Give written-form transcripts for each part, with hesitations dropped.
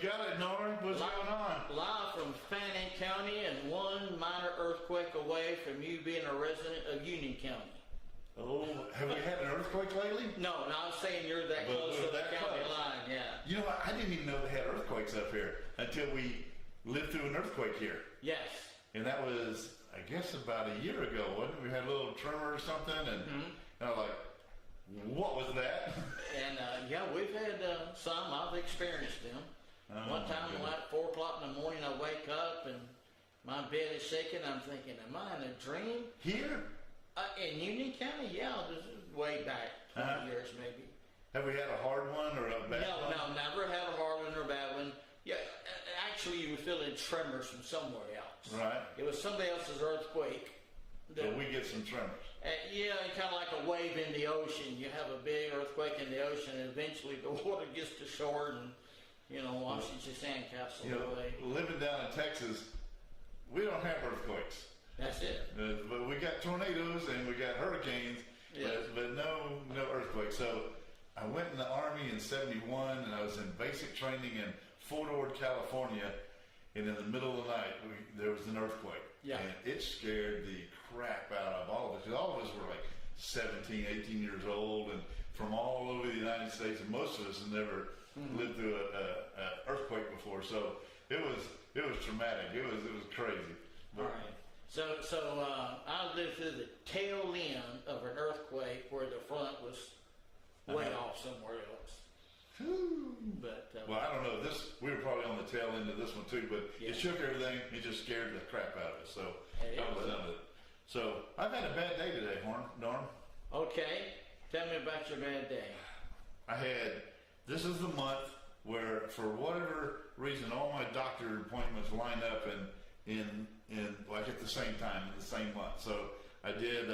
you got it, Norm. What's going on? Live from Fannin County and one minor earthquake away from you being a resident of Union County. Oh, have we had an earthquake lately? No, I'm saying you're that close to the county line, yeah. You know what? I didn't even know they had earthquakes up here until we lived through an earthquake here. Yes. And that was, I guess, about a year ago, wasn't it? We had a little tremor or something, and I was like, what was that? And yeah, we've had some. I've experienced them. One time, like 4 o'clock in the morning, I wake up and my bed is shaking. I'm thinking, am I in a dream? Here? In Union County, yeah, this is way back 20 years maybe. Have we had a hard one or a bad one? No, never had a hard one or a bad one. Yeah, actually, you were feeling tremors from somewhere else. Right. It was somebody else's earthquake. So we get some tremors. Yeah, kind of like a wave in the ocean. You have a big earthquake in the ocean, and eventually the water gets to shore and, washes your sandcastle away. Living down in Texas, we don't have earthquakes. That's it. But we got tornadoes and we got hurricanes, but no earthquakes. So I went in the Army in '71, and I was in basic training in Fort Ord, California. And in the middle of the night, there was an earthquake. Yeah. And it scared the crap out of all of us. Because all of us were like 17, 18 years old, and from all over the United States. And most of us have never lived through an earthquake before. So it was traumatic. It was crazy. All right. So I lived through the tail end of an earthquake where the front was way off somewhere else. But well, I don't know. We were probably on the tail end of this one too, but it shook everything. It just scared the crap out of us. So that was it. So I've had a bad day today, Norm. Okay, tell me about your bad day. This is the month where, for whatever reason, all my doctor appointments lined up in like at the same time in the same month. So I did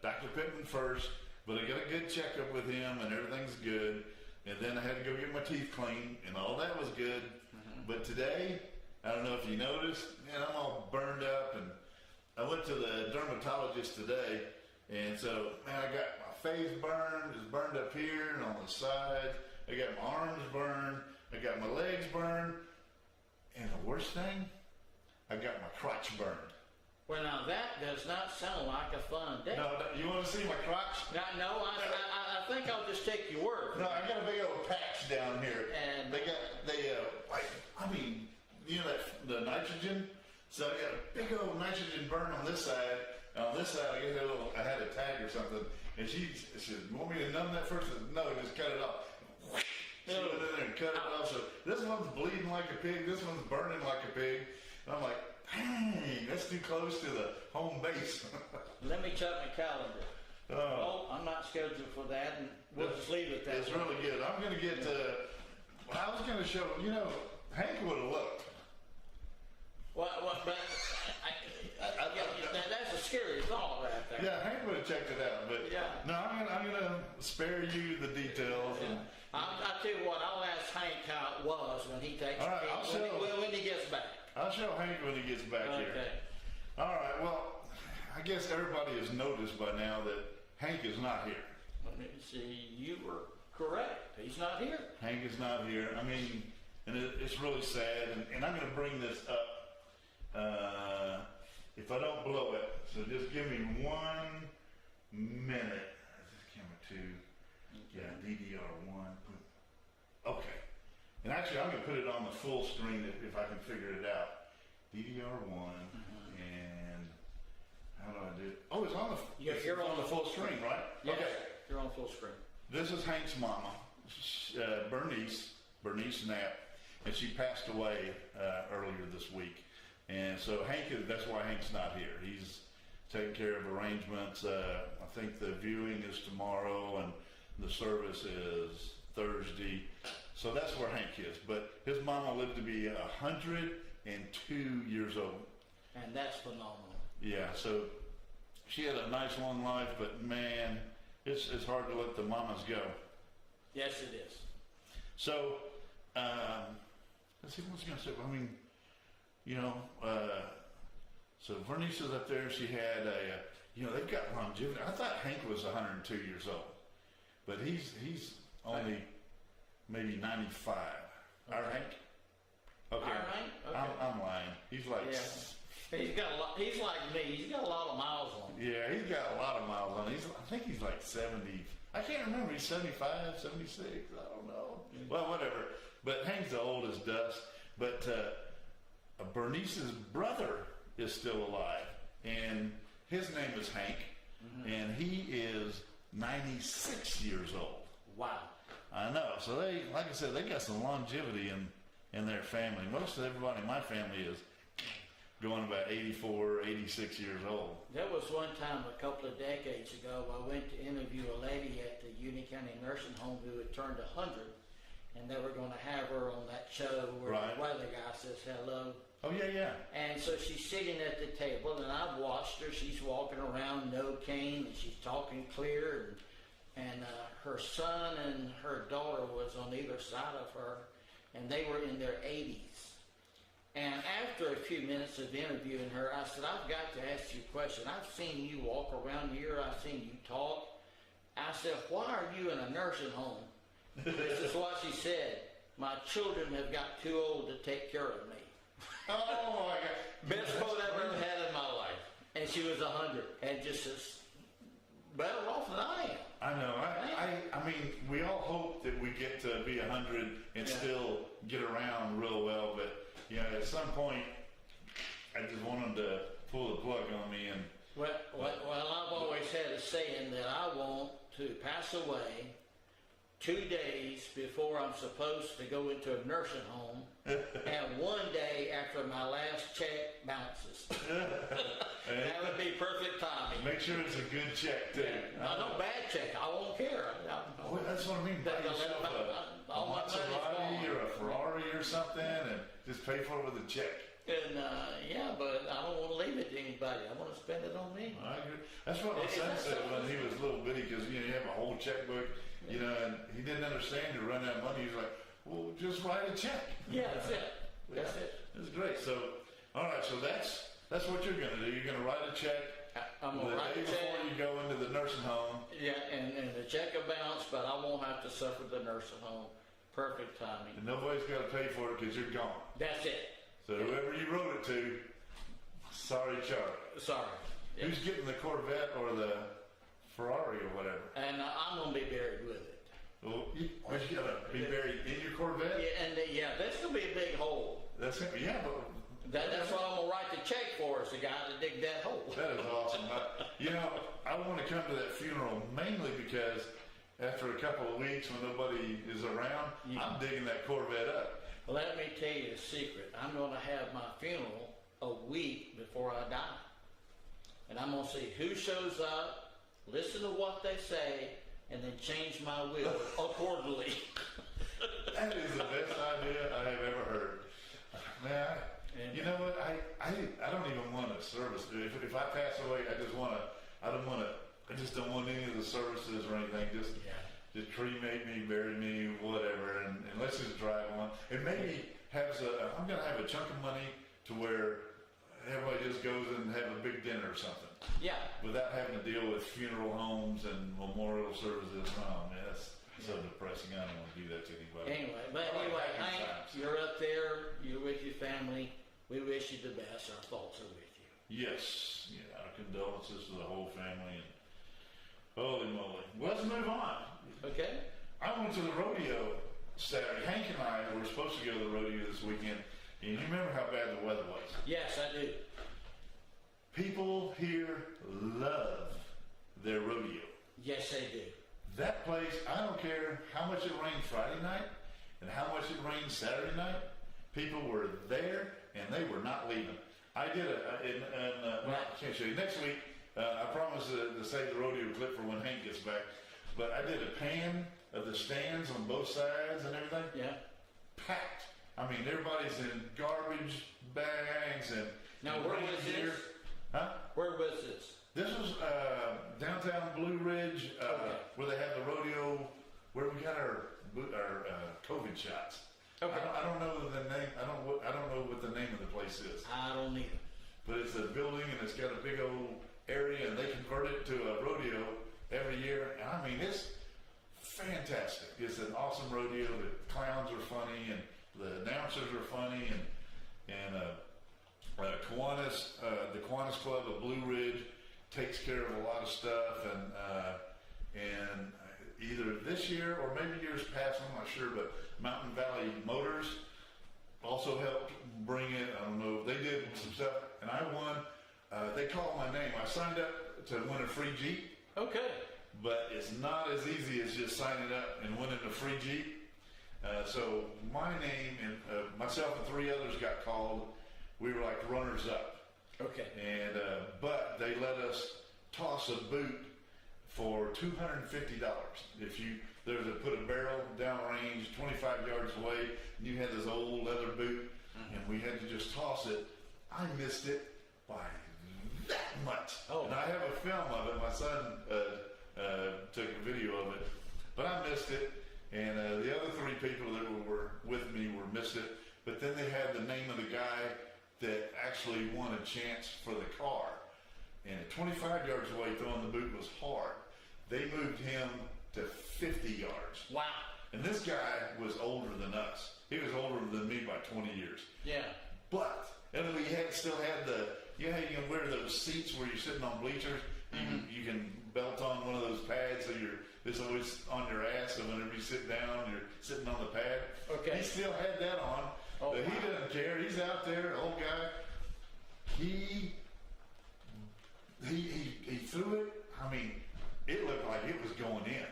Dr. Pittman first, but I got a good checkup with him and everything's good. And then I had to go get my teeth cleaned, and all that was good. But today, I don't know if you noticed, I'm all burned up, and I went to the dermatologist today, and so, I got my face burned. It's burned up here and on the sides. I got my arms burned. I got my legs burned. And the worst thing, I got my crotch burned. Well, now that does not sound like a fun day. No, you want to see my crotch? No, I think I'll just take your word. No, I got a big old patch down here. And the nitrogen. So I got a big old nitrogen burn on this side. And on this side, I had a tag or something. And she said, "You want me to numb that first?" I said, "No, just cut it off." She went in there and cut it off. So this one's bleeding like a pig. This one's burning like a pig. And I'm like, dang, that's too close to the home base. Let me check my calendar. Oh, I'm not scheduled for that, and we'll just leave it that. It's really good. I'm going to get I was going to show, Hank would have looked. Well, but that's a scary thought right there. Yeah, Hank would have checked it out, but no, I'm going to spare you the details. Yeah. I'll tell you what, I'll ask Hank how it was when he takes when he gets back. I'll show Hank when he gets back here. All right, well, I guess everybody has noticed by now that Hank is not here. Let me see, you were correct. He's not here. Hank is not here. I mean, and it's really sad, and I'm going to bring this up if I don't blow it. So just give me 1 minute. Is this camera 2? Okay. Yeah, DDR1. Okay. And actually, I'm going to put it on the full screen if I can figure it out. DDR1, and how do I do it? Oh, it's on the. You're on the full screen, right? Yes, okay. You're on full screen. This is Hank's mama, Bernice Knapp, and she passed away earlier this week. And so that's why Hank's not here. He's taking care of arrangements. I think the viewing is tomorrow, and the service is Thursday. So that's where Hank is. But his mama lived to be 102 years old. And that's phenomenal. Yeah, so she had a nice long life, but man, it's hard to let the mamas go. Yes, it is. So, let's see what I was going to say. I mean, so Bernice is up there. She had they've got longevity. I thought Hank was 102 years old, but he's only maybe 95. Okay. Our Hank? Okay. Iron Man? Okay. I'm lying. He's like, Yeah. He's got a lot. He's like me. He's got a lot of miles on him. yeah, he's got a lot of miles on him. I think he's like 70. I can't remember. He's 75, 76. I don't know. Well, whatever. But Hank's the old as dust. But Bernice's brother is still alive, and his name is Hank, and he is 96 years old. Wow. I know. So they, like I said, they got some longevity in their family. Most of everybody in my family is going about 84, 86 years old. There was one time a couple of decades ago, I went to interview a lady at the Union County Nursing Home who had turned 100, and they were going to have her on that show where Right. the weather guy says hello. Oh, yeah. And so she's sitting at the table, and I've watched her. She's walking around, no cane, and she's talking clear. And her son and her daughter was on either side of her, and they were in their 80s. And after a few minutes of interviewing her, I said, I've got to ask you a question. I've seen you walk around here. I've seen you talk. I said, why are you in a nursing home? This is what she said. My children have got too old to take care of me. Oh, my God. Best quote I've ever had in my life. And she was 100 and just as better off than I am. I know. I mean, we all hope that we get to be 100 and still get around real well, but, you know, at some point, I just want them to pull the plug on me. And Well, I've always had a saying that I want to pass away 2 days before I'm supposed to go into a nursing home, and 1 day after my last check bounces. That would be perfect timing. make sure it's a good check, too. No bad check. I won't care. Oh, that's what I mean. Buy yourself a Maserati or a Ferrari or something and just pay for it with a check. And but I don't want to leave it to anybody. I want to spend it on me. I agree. That's what my son said when he was little bitty, because you have a whole checkbook, and he didn't understand to run out of money. He's like, well, just write a check. Yeah, that's it. That's it. It's great. So, all right. So that's what you're going to do. You're going to write a check. I'm going to write the a day check. before you go into the nursing home. Yeah, and the check will bounce, but I won't have to suffer the nursing home. Perfect timing. And nobody's got to pay for it because you're gone. That's it. So whoever you wrote it to, sorry, Charlie. Sorry. Yeah. Who's getting the Corvette or the Ferrari or whatever? And I'm going to be buried with it. Well, you're going to be buried in your Corvette? Yeah, and that's going to be a big hole. That's it. Yeah, but That's what I'm going to write the check for, is the guy to dig that hole. that is awesome. I want to come to that funeral mainly because after a couple of weeks when nobody is around, I'm digging that Corvette up. Let me tell you a secret. I'm going to have my funeral a week before I die. And I'm going to see who shows up, listen to what they say, and then change my will accordingly. That is the best idea I have ever heard. Man, you know what? I don't even want a service. If I pass away, I just don't want any of the services or anything. Just cremate me, bury me, whatever, and let's just drive on. And maybe I'm going to have a chunk of money to where everybody just goes and have a big dinner or something. Yeah. Without having to deal with funeral homes and memorial services. Oh, man, that's so depressing. I don't want to do that to anybody. Anyway, Hank, you're up there. You're with your family. We wish you the best. Our thoughts are with you. Yes. Yeah, our condolences to the whole family. And holy moly. Well, let's move on. Okay. I went to the rodeo Saturday. Hank and I were supposed to go to the rodeo this weekend. And you remember how bad the weather was? Yes, I do. People here love their rodeo. Yes, they do. That place, I don't care how much it rained Friday night and how much it rained Saturday night. People were there and they were not leaving. I did I can't show you. Next week, I promise to save the rodeo clip for when Hank gets back. But I did a pan of the stands on both sides and everything. Yeah. Packed. I mean, everybody's in garbage bags and. Now, where was this? Huh? Where was this? This was downtown Blue Ridge, where they have the rodeo, where we got our COVID shots. Okay. I don't know the name. I don't know what the name of the place is. I don't either. But it's a building and it's got a big old area, and they convert it to a rodeo every year. And I mean, it's fantastic. It's an awesome rodeo. The clowns are funny, and the announcers are funny, and Kiwanis, the Kiwanis Club of Blue Ridge takes care of a lot of stuff, and either this year or maybe years past, I'm not sure, but Mountain Valley Motors also helped bring it. I don't know, they did some stuff, and I won. They called my name. I signed up to win a free Jeep. Okay. But it's not as easy as just signing up and winning a free Jeep. So my name and myself and 3 others got called. We were like runners up. Okay. And but they let us toss a boot for $250. If you put a barrel downrange, 25 yards away, and you had this old leather boot, and we had to just toss it. I missed it by that much. Oh. And I have a film of it. My son took a video of it, but I missed it. And the other 3 people that were with me missed it. But then they had the name of the guy that actually won a chance for the car. And at 25 yards away, throwing the boot was hard. They moved him to 50 yards. Wow. And this guy was older than us. He was older than me by 20 years. Yeah. But, and we still had you can wear those seats where you're sitting on bleachers. You can belt on one of those pads so it's always on your ass, and whenever you sit down, you're sitting on the pad. Okay. He still had that on. Oh, but he wow. doesn't care. He's out there, old guy. He threw it. I mean, it looked like it was going in.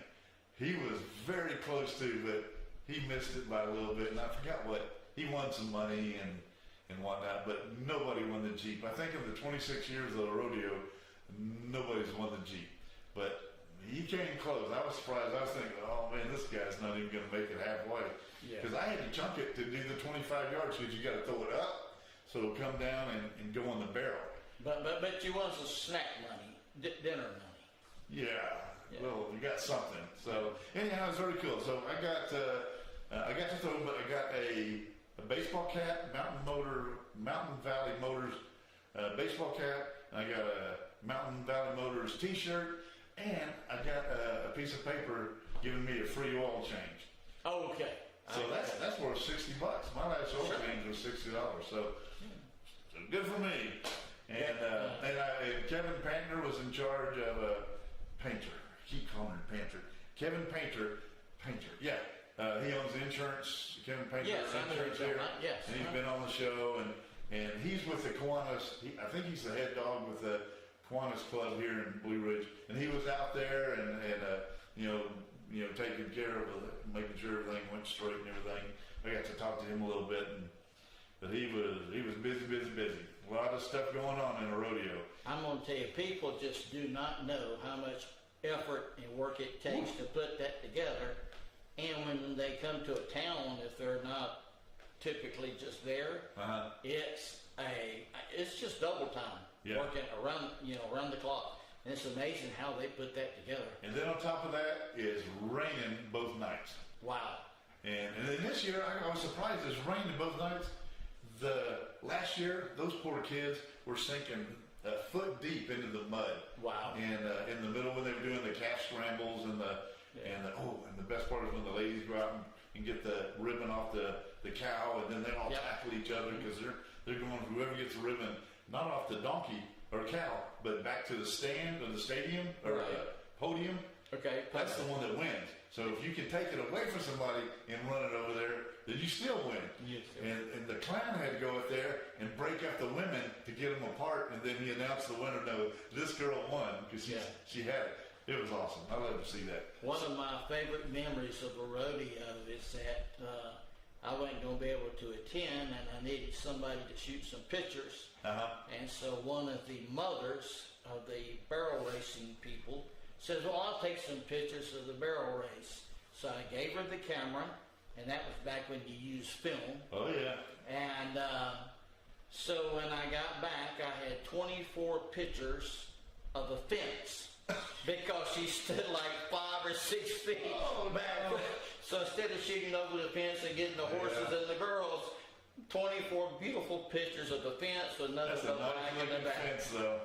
He was very close to, but he missed it by a little bit, and I forgot what. He won some money and whatnot, but nobody won the Jeep. I think in the 26 years of the rodeo, nobody's won the Jeep. But he came close. I was surprised. I was thinking, oh man, this guy's not even going to make it halfway. Because I had to chunk it to do the 25 yards, because you got to throw it up, so it'll come down and go in the barrel. But you want some snack money, dinner money. Yeah. Well, you got something. So anyhow, it's very cool. So I got to throw, but I got a baseball cap, Mountain Valley Motors baseball cap, and I got a Mountain Valley Motors T-shirt, and I got a piece of paper giving me a free oil change. Oh, okay. So that's worth $60. My last oil change was $60. So good for me. And Kevin Pantner was in charge of Painter. I keep calling him Painter. Kevin Painter. Yeah. He owns the insurance. Kevin Painter. Yes, insurance here. Yes. And he's been on the show, and he's with the Kiwanis. I think he's the head dog with the Kiwanis Club here in Blue Ridge. And he was out there and taking care of making sure everything went straight and everything. I got to talk to him a little bit, but he was busy. A lot of stuff going on in a rodeo. I'm going to tell you, people just do not know how much effort and work it takes to put that together. And when they come to a town, if they're not typically just there, it's just double time working around the clock. And it's amazing how they put that together. And then on top of that is raining both nights. Wow. And then this year, I was surprised it's raining both nights. Last year, those poor kids were sinking a foot deep into the mud. Wow. And in the middle when they were doing the calf scrambles and the best part is when the ladies go out and get the ribbon off the cow, and then they all tackle each other because they're going, whoever gets the ribbon, not off the donkey or cow, but back to the stand or the stadium or podium. Okay. That's the one that wins. So if you can take it away from somebody and run it over there, then you still win. Yes, and the clown had to go up there and break up the women to get them apart, and then he announced the winner. No, this girl won because she had it. It was awesome. I love to see that. One of my favorite memories of a rodeo is that I wasn't going to be able to attend, and I needed somebody to shoot some pictures. And so one of the mothers of the barrel racing people says, well, I'll take some pictures of the barrel race. So I gave her the camera, and that was back when you used film. Oh, yeah. And so when I got back, I had 24 pictures of a fence because she stood like 5 or 6 feet back. No. So instead of shooting over the fence and getting the horses and the girls, 24 beautiful pictures of the fence with nothing That's a but black in the nice back. fence, though.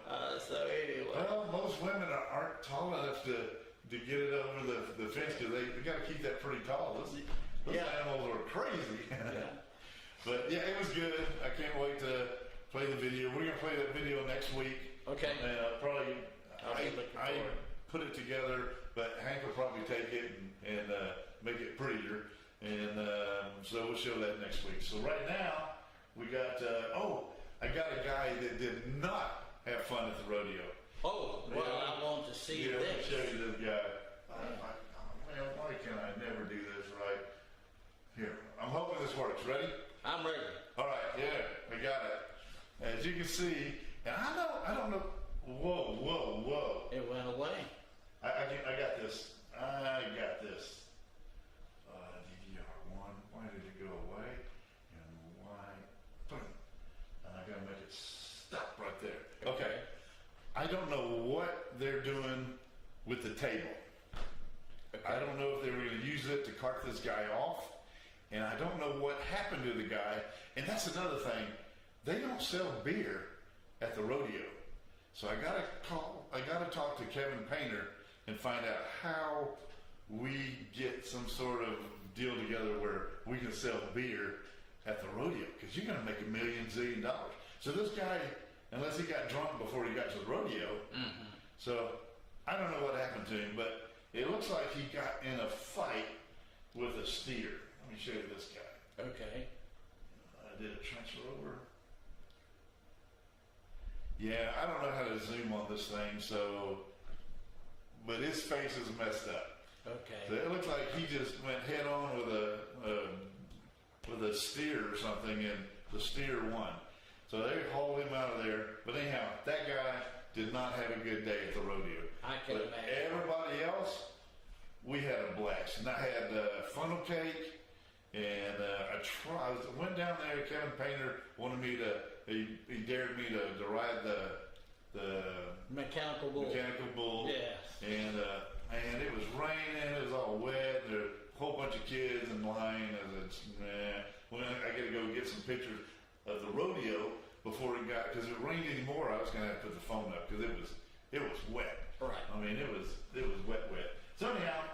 So anyway. Well, most women aren't tall enough to get it over the fence because they got to keep that pretty tall. Those animals are crazy. But yeah, it was good. I can't wait to play the video. We're gonna play that video next week. Okay. And probably I forward. put it together, but Hank will probably take it and make it prettier. And so we'll show that next week. So right now we got I got a guy that did not have fun at the rodeo. Oh, well, I want to see Let me this. show you this guy. Man, why can I never do this right? Here, I'm hoping this works. Ready? I'm ready. All right, yeah, I got it. As you can see, and I don't know. Whoa! It went away. I got this. I got this. DDR1. Why did it go away? And why? Boom. And I gotta make it stop right there. Okay. I don't know what they're doing with the table. Okay. I don't know if they were going to use it to cart this guy off, and I don't know what happened to the guy. And that's another thing. They don't sell beer at the rodeo. So I gotta talk to Kevin Painter and find out how we get some sort of deal together where we can sell beer at the rodeo, because you're going to make $1 million zillion. So this guy, unless he got drunk before he got to the rodeo, so I don't know what happened to him, but it looks like he got in a fight with a steer. Let me show you this guy. Okay. I did a transfer over. Yeah, I don't know how to zoom on this thing, so, but his face is messed up. Okay. So it looks like he just went head on with a steer or something, and the steer won. So they hauled him out of there. But anyhow, that guy did not have a good day at the rodeo. I can But imagine. everybody else, we had a blast. And I had funnel cake, and I went down there. Kevin Painter wanted me to. He dared me to ride the Mechanical bull. bull. Yes. And it was raining. It was all wet. There were a whole bunch of kids in line. When I got to go get some pictures of the rodeo before it got, because if it rained anymore, I was going to have to put the phone up because it was wet. Right. I mean, it was wet. So anyhow,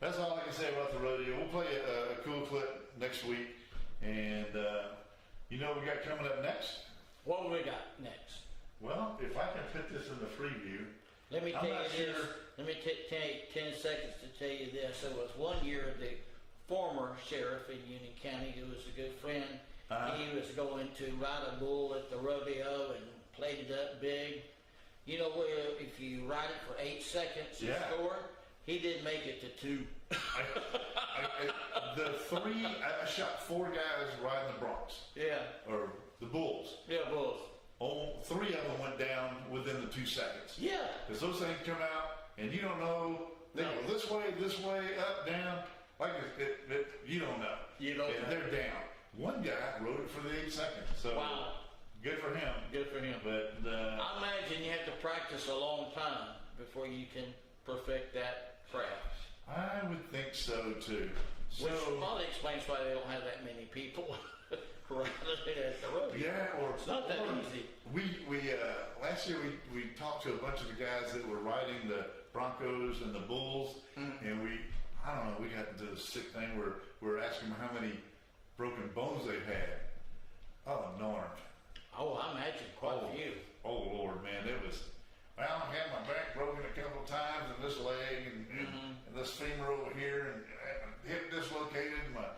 that's all I can say about the rodeo. We'll play a cool clip next week, and you know what we got coming up next? What do we got next? Well, if I can put this in the preview. Let me I'm tell not you this. sure. Let me take 10 seconds to tell you this. It was one year the former sheriff in Union County, who was a good friend, he was going to ride a bull at the rodeo and played it up big. You know where if you ride it for 8 seconds, you score? He didn't make it to 2. I shot 4 guys riding the Bronx. Yeah. Or the Bulls. Yeah, bulls. 3 of them went down within the 2 seconds. Yeah. Because those things come out, and you don't know. They go this way, up, down. Like you don't know. You don't and know. they're down. One guy rode it for the 8 seconds. So wow. Good for him. Good for him. But I imagine you have to practice a long time before you can perfect that craft. I would think so too. Which probably explains why they don't have that many people riding at the rodeo. Yeah, or it's not that easy. We last year we talked to a bunch of the guys that were riding the Broncos and the Bulls, and I don't know, we got into this sick thing where we're asking them how many broken bones they've had. Oh, Norm. Oh, I imagine quite a few. Oh Lord, man, it was. Well, I had my back broken a couple of times, and this leg, and this femur over here, and hip dislocated. My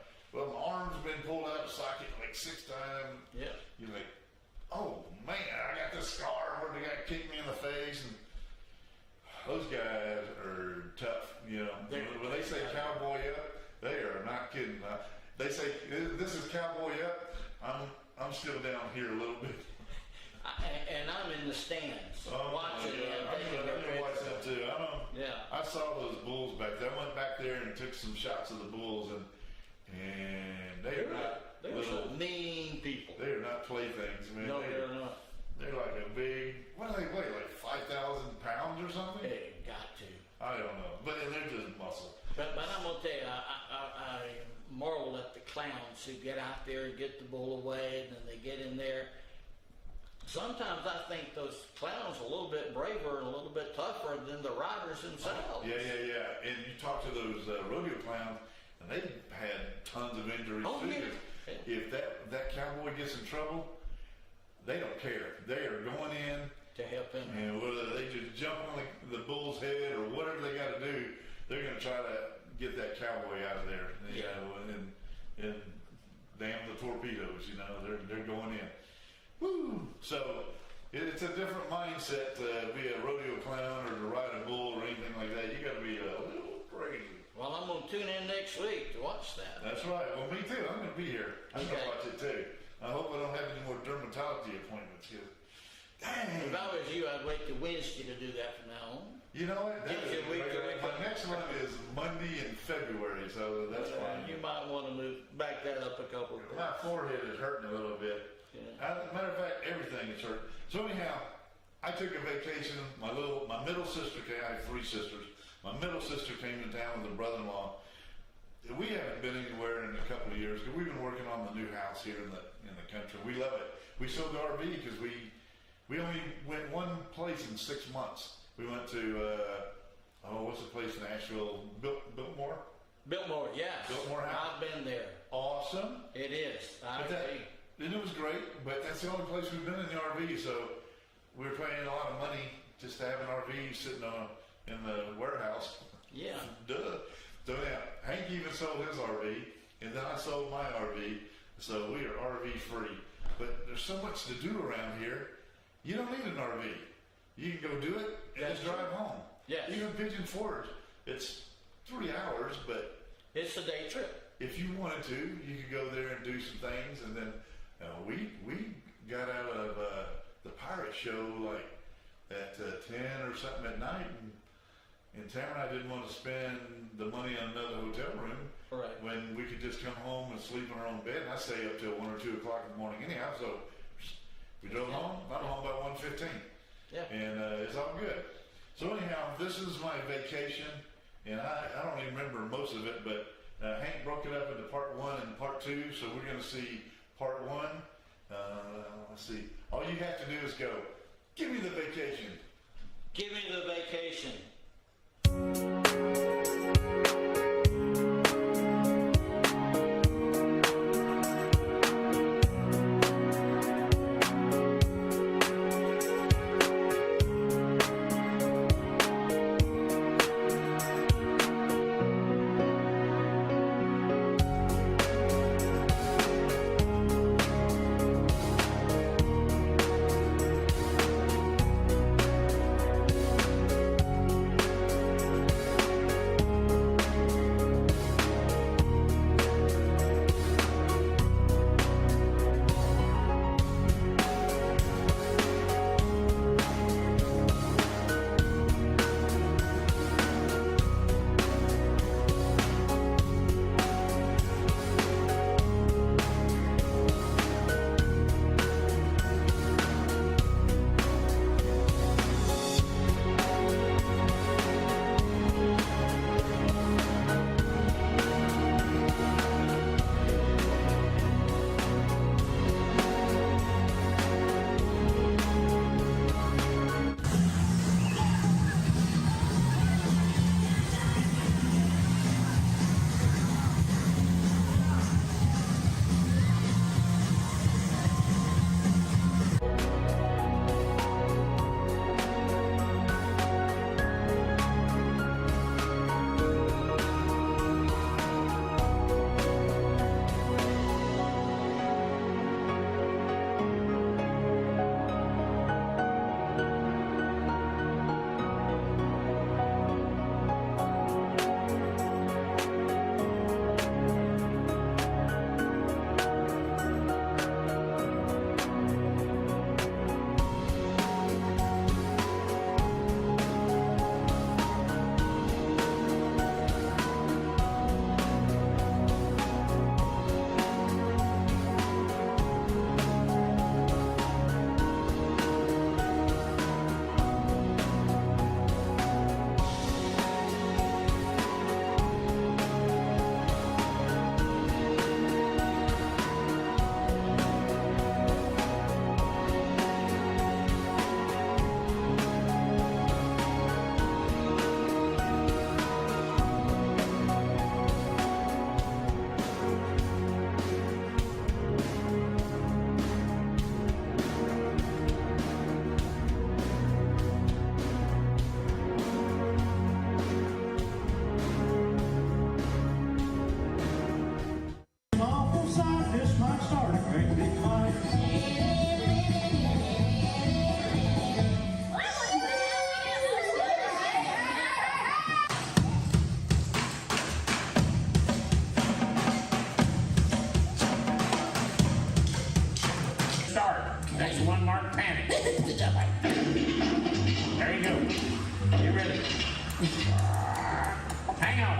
arm's been pulled out of socket like 6 times. Yeah. You're like, oh man, I got this scar where the guy kicked me in the face, and those guys are tough. You know, when they say cowboy up, they are not kidding. They say this is cowboy up. I'm still down here a little bit. And I'm in the stands watching them. I watch that too. I I saw those bulls back there. I went back there and took some shots of the bulls, and they're they're some mean people. They are not playthings, man. No, they're not. They're like a big. What do they weigh? Like 5,000 pounds or something? They got to. I don't know, but they're just muscle. But I'm gonna tell you, I marvel at the clowns who get out there and get the bull away, and then they get in there. Sometimes I think those clowns are a little bit braver and a little bit tougher than the riders themselves. Yeah. And you talk to those rodeo clowns, and they've had tons of injuries too. Yeah. if that cowboy gets in trouble, they don't care. They are going in to help him. and whether they just jump on the bull's head or whatever they got to do, they're going to try to get that cowboy out of there. You know, and damn the torpedoes. You know, they're going in. Woo! So it's a different mindset to be a rodeo clown or to ride a bull or anything like that. You got to be a little crazy. Well, I'm going to tune in next week to watch that. That's right. Well, me too. I'm going to be here. I'm going Okay. to watch it too. I hope I don't have any more dermatology appointments. Dang. If I was you, I'd wait till Wednesday to do that from now on. You know what? Gives you a week to My recover. next one is Monday in February, so that's fine. You might want to back that up a couple of days. My forehead is hurting a little bit. Yeah. Matter of fact, everything is hurting. So anyhow, I took a vacation. My middle sister came. I have 3 sisters. My middle sister came to town with her brother-in-law. We haven't been anywhere in a couple of years because we've been working on the new house here in the country. We love it. We sold the RV because we only went one place in 6 months. We went to what's the place in Asheville? Biltmore. Biltmore, yes. Biltmore House. I've been there. Awesome. It is. I agree. And it was great, but that's the only place we've been in the RV. So we were paying a lot of money just to have an RV sitting in the warehouse. Yeah. Duh. So yeah, Hank even sold his RV, and then I sold my RV. So we are RV free. But there's so much to do around here. You don't need an RV. You can go do it and That's just drive home. Yes. Even Pigeon Forge, it's 3 hours, but It's a day trip. if you wanted to, you could go there and do some things. And then we got out of the pirate show like at 10 or something at night, and Tamara and I didn't want to spend the money on another hotel room Right. when we could just come home and sleep in our own bed. And I stay up till 1 or 2 o'clock in the morning anyhow. So we drove home. I'm home by 1:15. Yeah. And it's all good. So anyhow, this is my vacation, and I don't even remember most of it, but Hank broke it up into part 1 and part 2, so we're going to see part 1. Let's see. All you have to do is go, give me the vacation. Give me the vacation.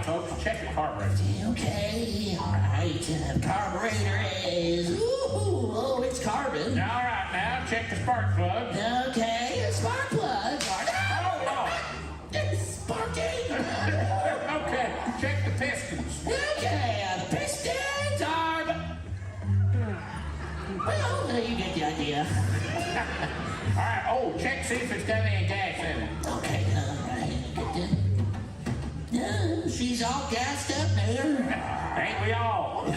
out, folks. Check the carburetor. Okay, all right. Carburetor is, oh, it's carbon. All right, now check the spark plug. Okay, spark plug. Oh, It's sparking. okay, check the pistons. Okay, the pistons are. Well, you get the idea. All right, oh, check see if it's got any gas in it. Okay, get this. Yeah, she's all gassed up there. Ain't we all? All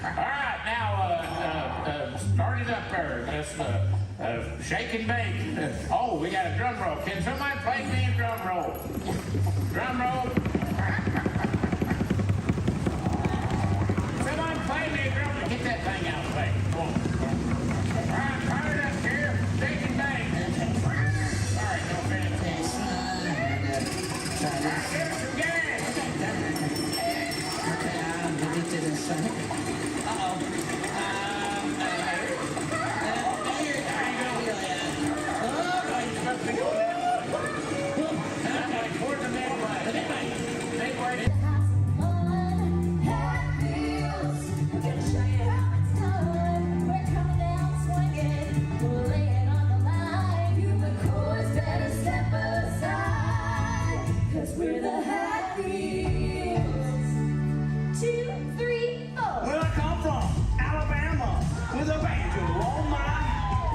right, now start it up there. Let's shake and bake. Oh, we got a drum roll. Can somebody play me a drum roll? Drum roll. Somebody play me a drum roll. Get that thing out of the way. Come on. All right, fire it up here. Shake and bake. All right, no offense. Give us some gas. Okay, I'm gonna get to this side. Uh-oh. Here, there you go. All right. Must be going that way. That way, toward the midway. Midway. We're the Hatfields. 2, 3, 4. Where I come from, Alabama, with a banjo on my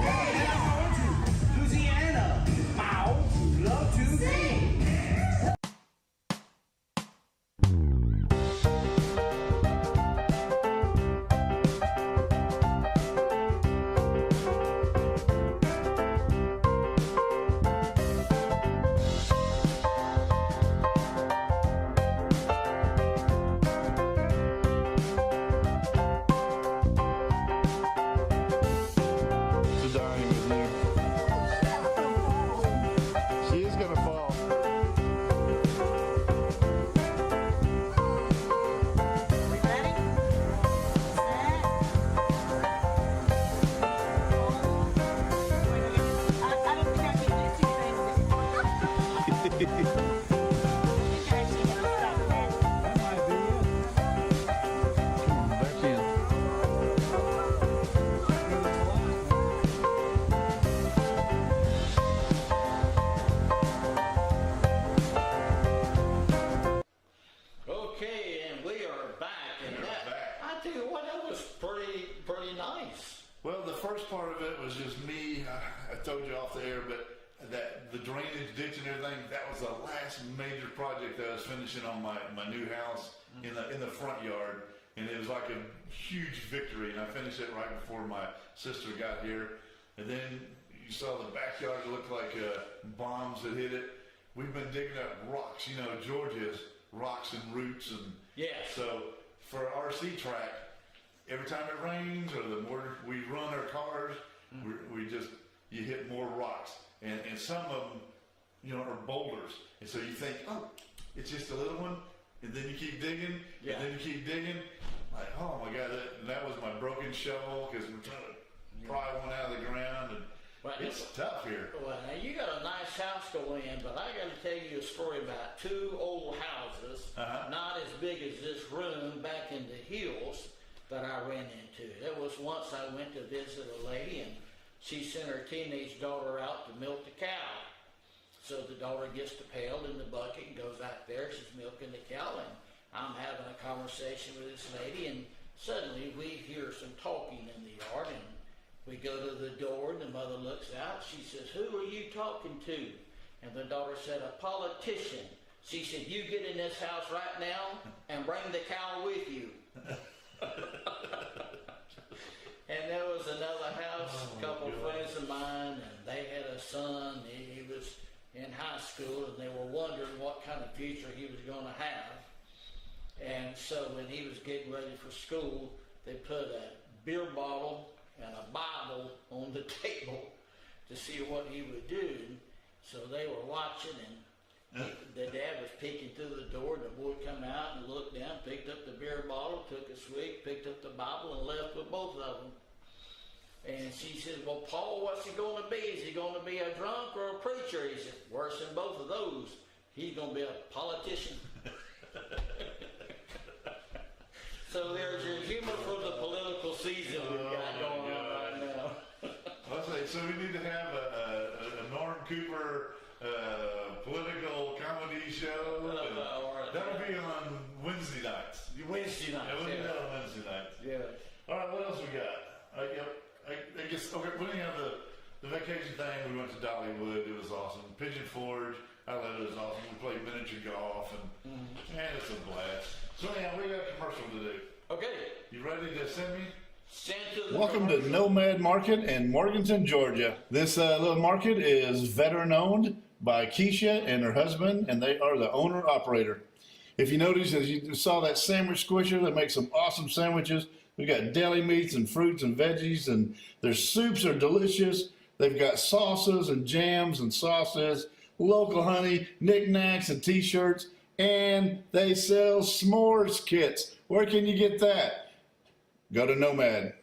hip. And I'm going to Louisiana, my old love to sing. To dying with you. She is gonna fall. Ready? Set. I don't think I can do two things. I think I actually have to stop that. Come on, back in. Okay, and we are back. And We are that, back. I tell you what, that was pretty nice. Well, the first part of it was just me. I told you off the air, but that the drainage ditch and everything, that was the last major project that I was finishing on my new house in the front yard. And it was like a huge victory. And I finished it right before my sister got here. And then you saw the backyard look like bombs that hit it. We've been digging up rocks. You know, Georgia's rocks and roots. And Yes. so for RC track, every time it rains or the more we run our cars, you hit more rocks. And some of them, you know, are boulders. And so you think, oh, it's just a little one. And then you keep digging, Yeah. and then you keep digging. Like, oh my God, that was my broken shovel because we're trying to pry one out of the ground. And Well, it's tough here. Well, now you got a nice house going in, but I got to tell you a story about two old houses, not as big as this room, back in the hills that I ran into. There was once I went to visit a lady, and she sent her teenage daughter out to milk the cow. So the daughter gets the pail in the bucket and goes out there. She's milking the cow, and I'm having a conversation with this lady, and suddenly we hear some talking in the yard, and we go to the door, and the mother looks out. She says, "Who are you talking to?" And the daughter said, "A politician." She said, "You get in this house right now and bring the cow with you." And there was another house, a couple friends of mine, and they had a son. He was in high school, and they were wondering what kind of future he was going to have. And so when he was getting ready for school, they put a beer bottle and a Bible on the table to see what he would do. So they were watching, and the dad was peeking through the door, and the boy come out and looked down, picked up the beer bottle, took a swig, picked up the Bible, and left with both of them. And she said, "Well, Paul, what's he going to be? Is he going to be a drunk or a preacher?" He said, "Worse than both of those. He's going to be a politician." So there's your humor for the political season we've got going on right now. Let's say, so we need to have a Norm Cooper political comedy show. That'll be on Wednesday nights. Wednesday nights. Yeah, we'll do that on Wednesday nights. Yeah. All right, what else we got? I guess, okay, we didn't have the vacation thing. We went to Dollywood. It was awesome. Pigeon Forge. I love it. It was awesome. We played miniature golf, and man, it's a blast. So anyhow, we got a commercial to do. Okay. You ready to send me? Send to the Welcome to commercial. Nomad Market in Morganton, Georgia. This little market is veteran owned by Keisha and her husband, and they are the owner operator. If you notice, as you saw that sandwich squisher that makes some awesome sandwiches, we got deli meats and fruits and veggies, and their soups are delicious. They've got salsas and jams and sauces, local honey, knickknacks and t-shirts, and they sell s'mores kits. Where can you get that? Go to Nomad.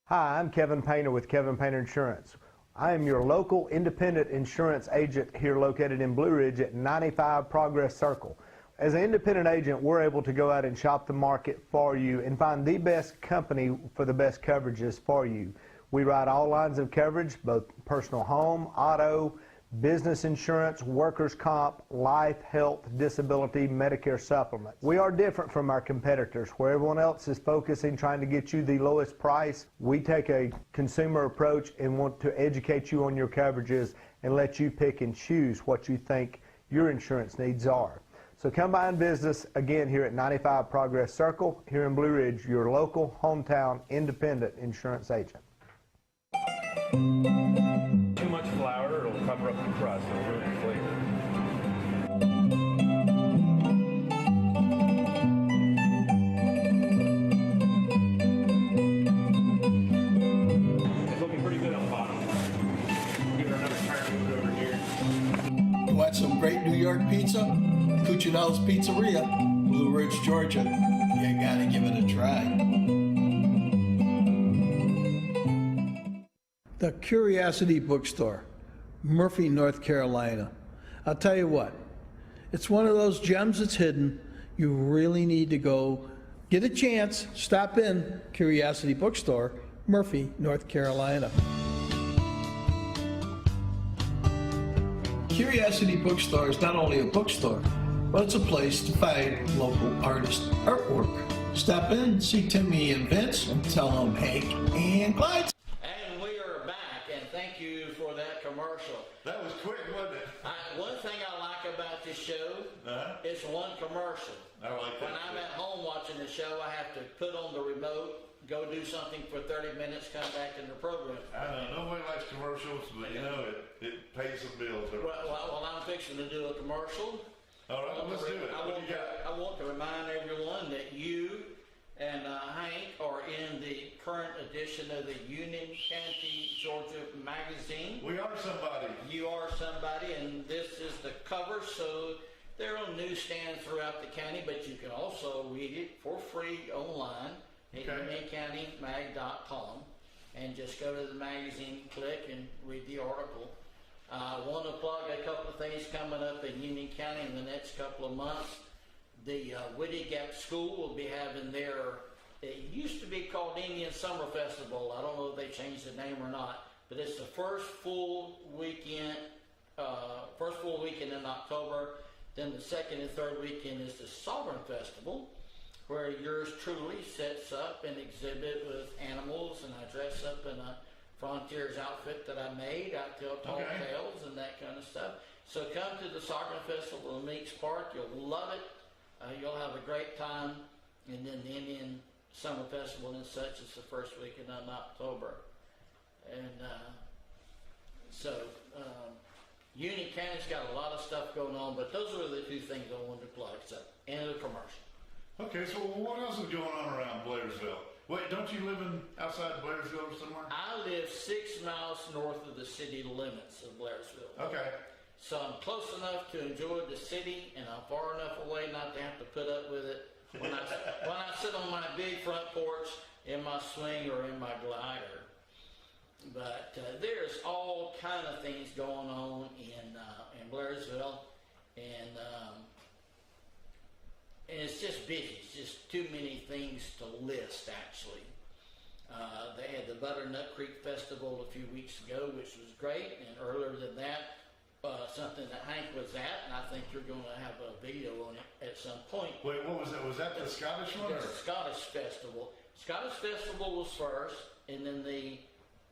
Hi, I'm Kevin Painter with Kevin Painter Insurance. I am your local independent insurance agent here located in Blue Ridge at 95 Progress Circle. As an independent agent, we're able to go out and shop the market for you and find the best company for the best coverages for you. We write all lines of coverage, both personal home, auto, business insurance, workers' comp, life, health, disability, Medicare supplements. We are different from our competitors. Where everyone else is focusing, trying to get you the lowest price, we take a consumer approach and want to educate you on your coverages and let you pick and choose what you think your insurance needs are. So come by and visit us again here at 95 Progress Circle, here in Blue Ridge, your local, hometown, independent insurance agent. Too much flour, it'll cover up the crust, it'll ruin the flavor. It's looking pretty good on the bottom. Give her another turn, move it over here. You want some great New York pizza? Cuccinelli's Pizzeria, Blue Ridge, Georgia. You gotta give it a try. The Curiosity Bookstore, Murphy, North Carolina. I'll tell you what, it's one of those gems that's hidden. You really need to go get a chance, stop in Curiosity Bookstore, Murphy, North Carolina. Curiosity Bookstore is not only a bookstore, but it's a place to find local artist artwork. Stop in, see Timmy and Vince, and tell them Hank and Clyde. And we are back, and thank you for that commercial. That was quick, wasn't it? One thing I like about this show, it's one commercial. I like that. When I'm at home watching the show, I have to put on the remote, go do something for 30 minutes, come back in the program. I know nobody likes commercials, but you know it pays some bills. Well, I'm fixing to do a commercial. All right, let's do it. What do you got? I want to remind everyone that you and Hank are in the current edition of the Union County, Georgia magazine. We are somebody. You are somebody, and this is the cover, so they're on newsstands throughout the county, but you can also read it for free online at unioncountymag.com, and just go to the magazine, click, and read the article. I want to plug a couple of things coming up in Union County in the next couple of months. The Whitty Gap School will be having their, it used to be called Indian Summer Festival. I don't know if they changed the name or not, but it's the first full weekend in October. Then the second and third weekend is the Sovereign Festival, where yours truly sets up and exhibit with animals, and I dress up in a Frontiers outfit that I made. I tell tall tales and that kind of stuff. So come to the Sovereign Festival in Meeks Park. You'll love it. You'll have a great time. And then the Indian Summer Festival and such is the first weekend in October. And Union County's got a lot of stuff going on, but those are the two things I wanted to plug. So, end of the commercial. Okay, so what else is going on around Blairsville? Wait, don't you live outside Blairsville or somewhere? I live 6 miles north of the city limits of Blairsville. Okay. So I'm close enough to enjoy the city, and I'm far enough away not to have to put up with it when I sit on my big front porch in my swing or in my glider. But there's all kind of things going on in Blairsville, and it's just busy. It's just too many things to list, actually. They had the Butternut Creek Festival a few weeks ago, which was great, and earlier than that, something that Hank was at, and I think you're going to have a video on it at some point. Wait, what was that? Was that the Scottish one? The or- Scottish Festival. Scottish Festival was first, and then the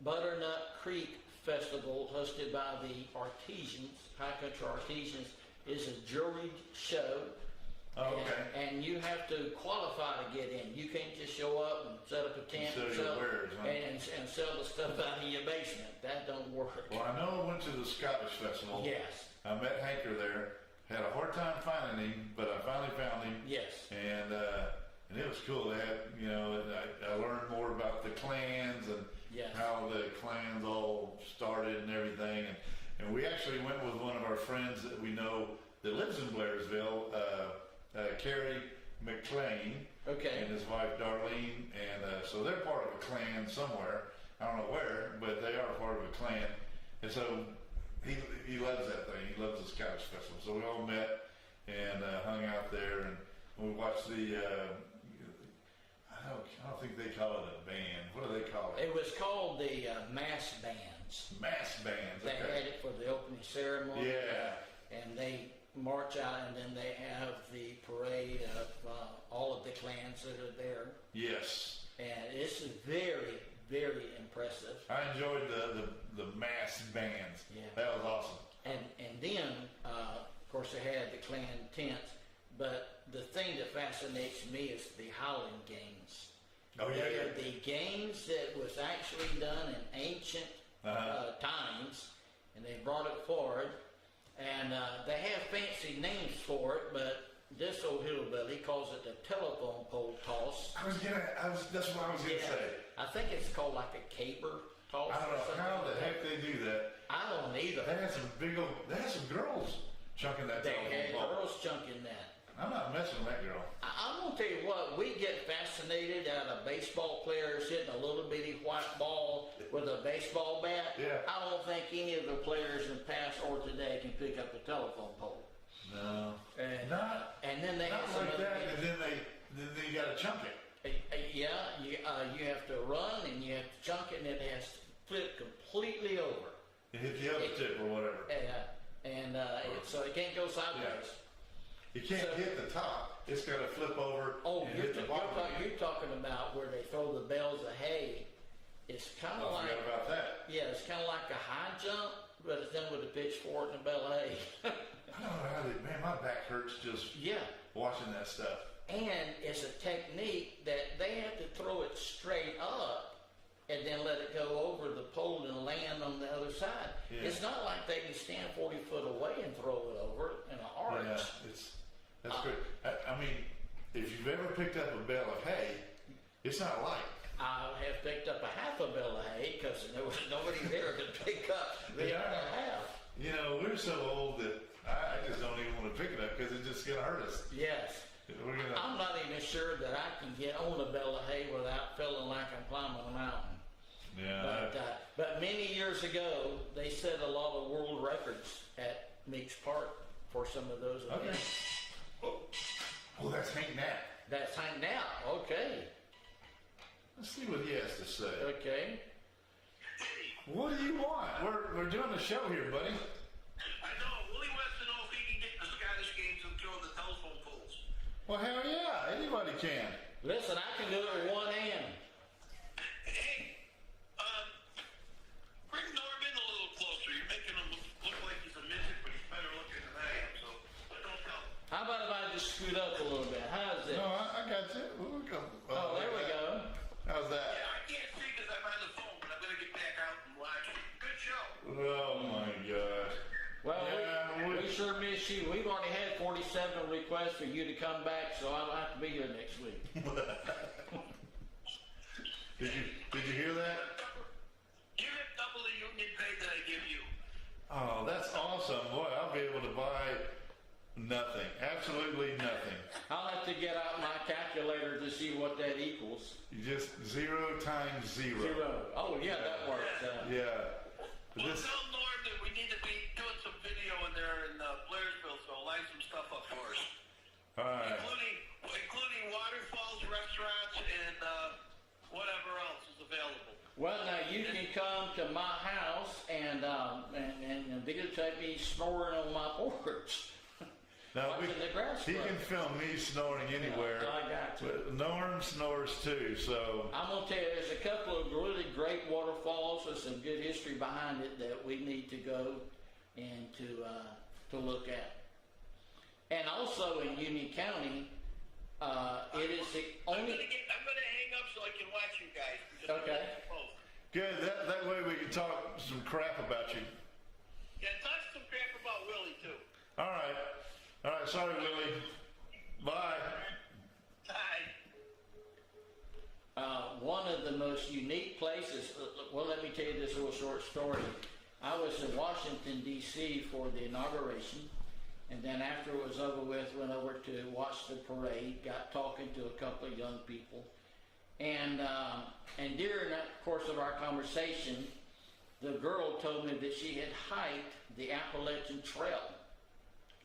Butternut Creek Festival, hosted by the Artesians, High Country Artesians, is a juried show. Oh, okay. And you have to qualify to get in. You can't just show up and set up a tent And sell your wares, huh? and sell the stuff out of your basement. That don't work. Well, I know I went to the Scottish Festival. Yes. I met Hanker there. Had a hard time finding him, but I finally found him. Yes. And it was cool. They had, and I learned more about the clans and Yes. how the clans all started and everything. And we actually went with one of our friends that we know that lives in Blairsville, Kerry McLean, Okay. and his wife Darlene, and so they're part of a clan somewhere. I don't know where, but they are part of a clan. And so he loves that thing. He loves the Scottish Festival. So we all met and hung out there, and we watched the. I don't think they call it a band. What do they call it? It was called the mass bands. Mass bands. They Okay. had it for the opening ceremony. Yeah. And they march out, and then they have the parade of all of the clans that are there. Yes. And it's very, very impressive. I enjoyed the mass bands. Yeah. That was awesome. And then, of course, they had the clan tents. But the thing that fascinates me is the Howling Games. Oh, yeah, They yeah. are the games that was actually done in ancient times, and they brought it forward. And they have fancy names for it, but this old hillbilly calls it the telephone pole toss. That's what I was gonna say. I think it's called like a caber toss. I don't or know something how like the heck they do that. I don't either. They had some girls chunking that They telephone had pole. girls chunking that. I'm not messing with that girl. I'm going to tell you what, we get fascinated at a baseball player hitting a little bitty white ball with a baseball bat. Yeah. I don't think any of the players in the past or today can pick up a telephone pole. No. And, Not and then they not have some like other that. games. And then they gotta chunk it. Yeah, you have to run and you have to chunk it, and it has to flip completely over. And hit the other tip or whatever. So it can't go sideways. You can't hit the top. It's gotta flip over Oh, and you're, hit the bottom. again. you're talking about where they throw the bales of hay. It's kind of I like, forgot about that. yeah, it's kind of like a high jump, but it's done with a pitchfork and a bale of hay. I don't know how they, man, my back hurts just Yeah, watching that stuff. and it's a technique that they have to throw it straight up and then let it go over the pole and land on the other side. Yeah. It's not like they can stand 40 foot away and throw it over in an arch. Yeah, that's great. I mean, if you've ever picked up a bale of hay, it's not light. I have picked up a half a bale of hay because there was nobody there to pick up the other half. You know, we're so old that I just don't even want to pick it up because it's just gonna hurt us. Yes. We're gonna. I'm not even sure that I can get on a bale of hay without feeling like I'm climbing a mountain. Yeah. But many years ago, they set a lot of world records at Meeks Park for some of those Okay. events. Oh, that's Hank Knapp. That's hanging out. Okay. Let's see what he has to say. Okay. What do you want? We're doing a show here, buddy. I know. Willie wants to know if he can get the Scottish games and throw the telephone poles. Well, hell yeah, anybody can. Listen, I can do it with one hand. Hey, bring Norman a little closer. You're making him look like he's a midget, but he's better looking than I am, so don't tell him. How about if I just scoot up a little bit? How's it? No, I got you. We'll go. Oh, there we go. How's that? Yeah, I can't see because I'm on the phone, but I'm going to get back out and watch. Good show. Oh my gosh. Well, Yeah, we sure miss you. We've already had 47 requests for you to come back, so I'll have to be here next week. Did you hear that? Give it double the union pay that I give you. Oh, that's awesome. Boy, I'll be able to buy nothing. Absolutely nothing. I'll have to get out my calculator to see what that equals. You just 0 times 0. Zero. Oh, yeah, that works. Yeah. But Well, this, tell Norm that we need to be doing some video in there in Blairsville, so line some stuff up for us. all right. Including to my house and videotape me snoring on my porch. Now, Watching the grass he grow. can film me snoring anywhere. I got to. But Norm snores too, so. I'm gonna tell you, there's a couple of really great waterfalls with some good history behind it that we need to go and to look at. And also in Union County, it is the I'm only. gonna hang up so I can watch you guys. Because Okay. I'm on the phone. Good, that way we can talk some crap about you. Yeah, talk some crap about Willie too. All right, sorry, Willie. Bye. Hi. One of the most unique places, well, let me tell you this little short story. I was in Washington, D.C. for the inauguration, and then after it was over with, went over to watch the parade, got talking to a couple of young people. And during that course of our conversation, the girl told me that she had hiked the Appalachian Trail.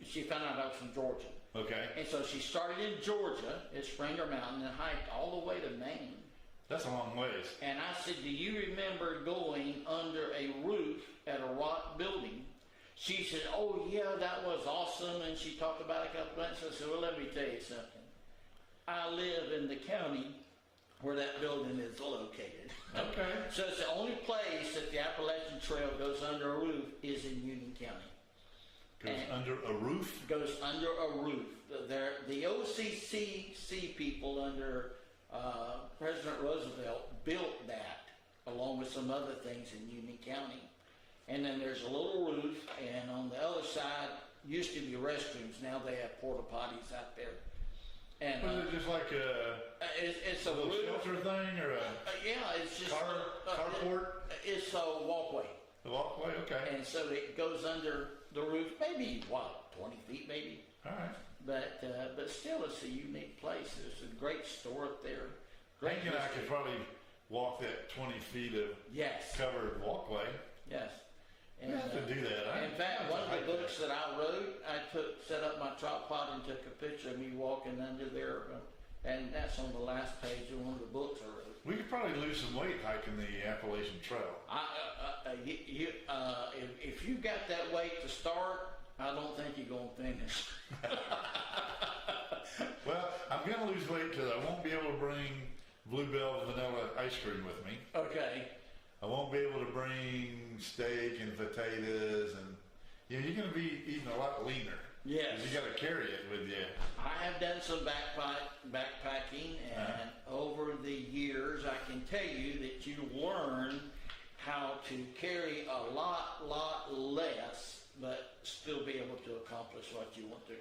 She found out I was from Georgia. Okay, And so she started in Georgia at Springer Mountain and hiked all the way to Maine. that's a long ways. And I said, do you remember going under a roof at a rock building? She said, oh yeah, that was awesome. And she talked about it a couple months. I said, well, let me tell you something. I live in the county where that building is located. Okay. So it's the only place that the Appalachian Trail goes under a roof is in Union County. Goes under a roof? Goes under a roof. The OCCC people under President Roosevelt built that along with some other things in Union County. And then there's a little roof, and on the other side used to be restrooms. Now they have porta potties out there. And Was it just like a it's a little roof. shelter thing or a Yeah, it's just carport? It's a walkway. The walkway? Okay. And so it goes under the roof, maybe, 20 feet maybe. All right. But still, it's a unique place. There's a great store up there. Great Hank and I history. could probably walk that 20 feet of Yes, covered walkway. yes. We have to do that. In fact, one of the books that I wrote, set up my tripod and took a picture of me walking under there, and that's on the last page of one of the books I wrote. We could probably lose some weight hiking the Appalachian Trail. If you got that weight to start, I don't think you're gonna finish. Well, I'm going to lose weight because I won't be able to bring Bluebell vanilla ice cream with me. Okay. I won't be able to bring steak and potatoes, and you're going to be eating a lot leaner. Yes. 'Cause you got to carry it with you. I have done some backpacking, and over the years, I can tell you that you learn how to carry a lot less, but still be able to accomplish what you want to.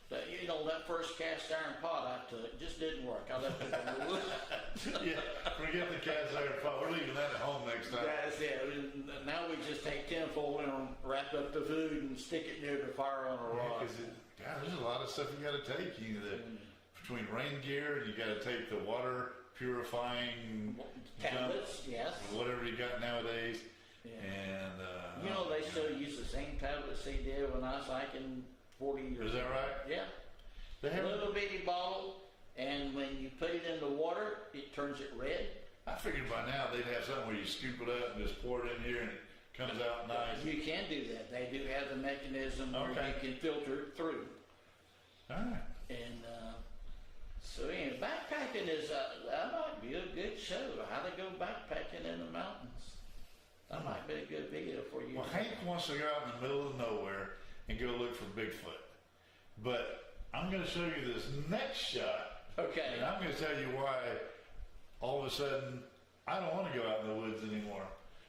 But, that first cast iron pot I took just didn't work. I left it in the woods. Yeah, forget the cast iron pot. We're leaving that at home next time. That's it. Now we just take tinfoil and wrap up the food and stick it near the fire on a rock. God, there's a lot of stuff you got to take. Between rain gear, and you got to take the water purifying Tablets, yes. whatever you got nowadays. Yeah. And they still use the same tablets they did when I was hiking 40 years ago. is that right? Yeah. They A have. little bitty bottle, and when you put it in the water, it turns it red. I figured by now they'd have something where you scoop it up and just pour it in here, and it comes out nice. You can do that. They do have the mechanism where Okay. you can filter it through. All right. And so anyway, backpacking that might be a good show. How to go backpacking in the mountains. That might be a good video for you. Well, Hank wants to go out in the middle of nowhere and go look for Bigfoot. But I'm going to show you this next shot. Okay. And I'm going to tell you why all of a sudden I don't want to go out in the woods anymore.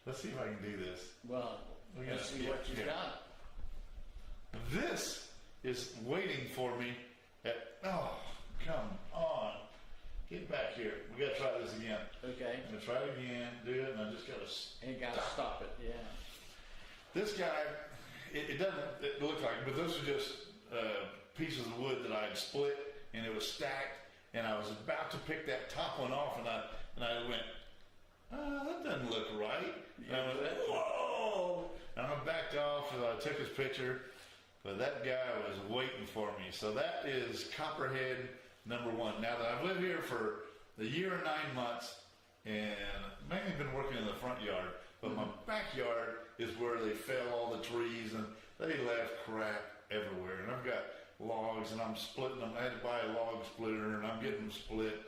Let's see if I can do this. Well, let's see what you've got. This is waiting for me oh, come on. Get back here. We got to try this again. Okay. I'm going to try it again, do it, and I just got to And you got to stop it, yeah. This guy, it doesn't look like it, but those are just pieces of wood that I had split, and it was stacked, and I was about to pick that top one off, and I went, that doesn't look right. And I went, whoa! And I backed off, and I took his picture, but that guy was waiting for me. So that is Copperhead #1. Now that I've lived here for a year and 9 months, and mainly been working in the front yard, But my backyard is where they fell all the trees and they left crap everywhere. And I've got logs and I'm splitting them. I had to buy a log splitter and I'm getting them split.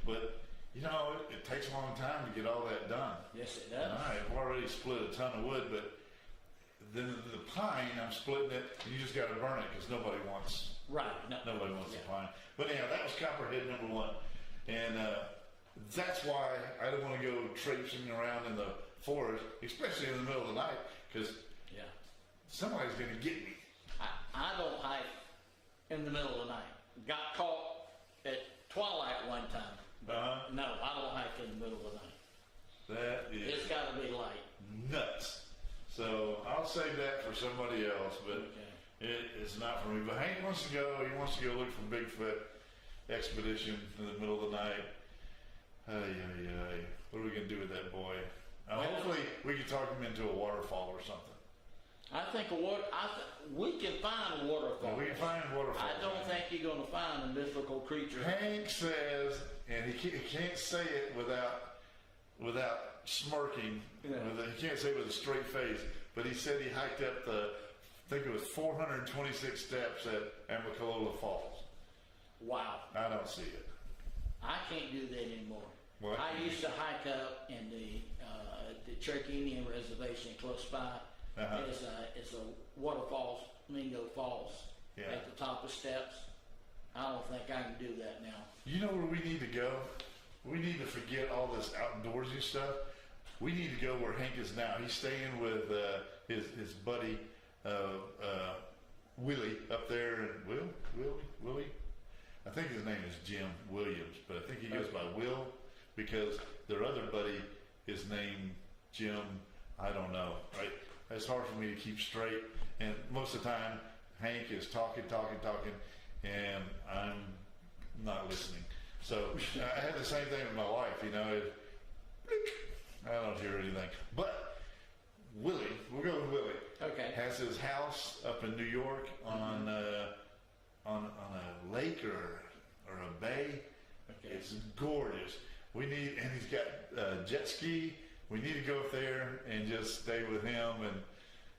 But you know, it takes a long time to get all that done. Yes, it does. And I've already split a ton of wood, but then the pine, I'm splitting it, and you just got to burn it because nobody wants nobody wants the pine. But anyhow, that was Copperhead number 1, and that's why I don't want to go traipsing around in the forest, especially in the middle of the night, because somebody's going to get me. I don't hike in the middle of the night. Got caught at twilight one time. No, I don't hike in the middle of the night. That is It's got to be light. nuts. So I'll save that for somebody else, but it's not for me. But Hank wants to go. He wants to go look for Bigfoot expedition in the middle of the night. What are we going to do with that boy? Hopefully we can talk him into a waterfall or something. I think we can find a waterfall. Yeah, we can find waterfalls. I don't think you're going to find a mythical creature. Hank says, and he can't say it without smirking. Yeah. He can't say it with a straight face, but he said he hiked up I think it was 426 steps at Amicalola Falls. Wow. I don't see it. I can't do that anymore. What? I used to hike up in the Cherokee Indian Reservation close by. It's a waterfalls, Mingo Falls, at the top of steps. I don't think I can do that now. You know where we need to go? We need to forget all this outdoorsy stuff. We need to go where Hank is now. He's staying with his buddy Willie up there, and Willie. I think his name is Jim Williams, but I think he goes by Will because their other buddy is named Jim. I don't know, right? It's hard for me to keep straight, and most of the time Hank is talking, and I'm not listening. So I had the same thing with my wife, you know. I don't hear anything. But Willie, we'll go with Willie. Okay. Has his house up in New York on a lake or a bay. Okay. It's gorgeous. And he's got a jet ski. We need to go up there and just stay with him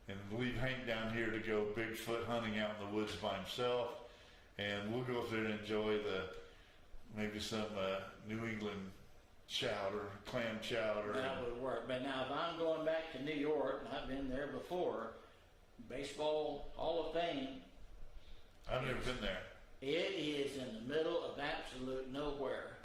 and leave Hank down here to go Bigfoot hunting out in the woods by himself. And we'll go up there and enjoy maybe some New England chowder, clam chowder. That would work. But now if I'm going back to New York, and I've been there before, Baseball Hall of Fame. I've never been there. It is in the middle of absolute nowhere.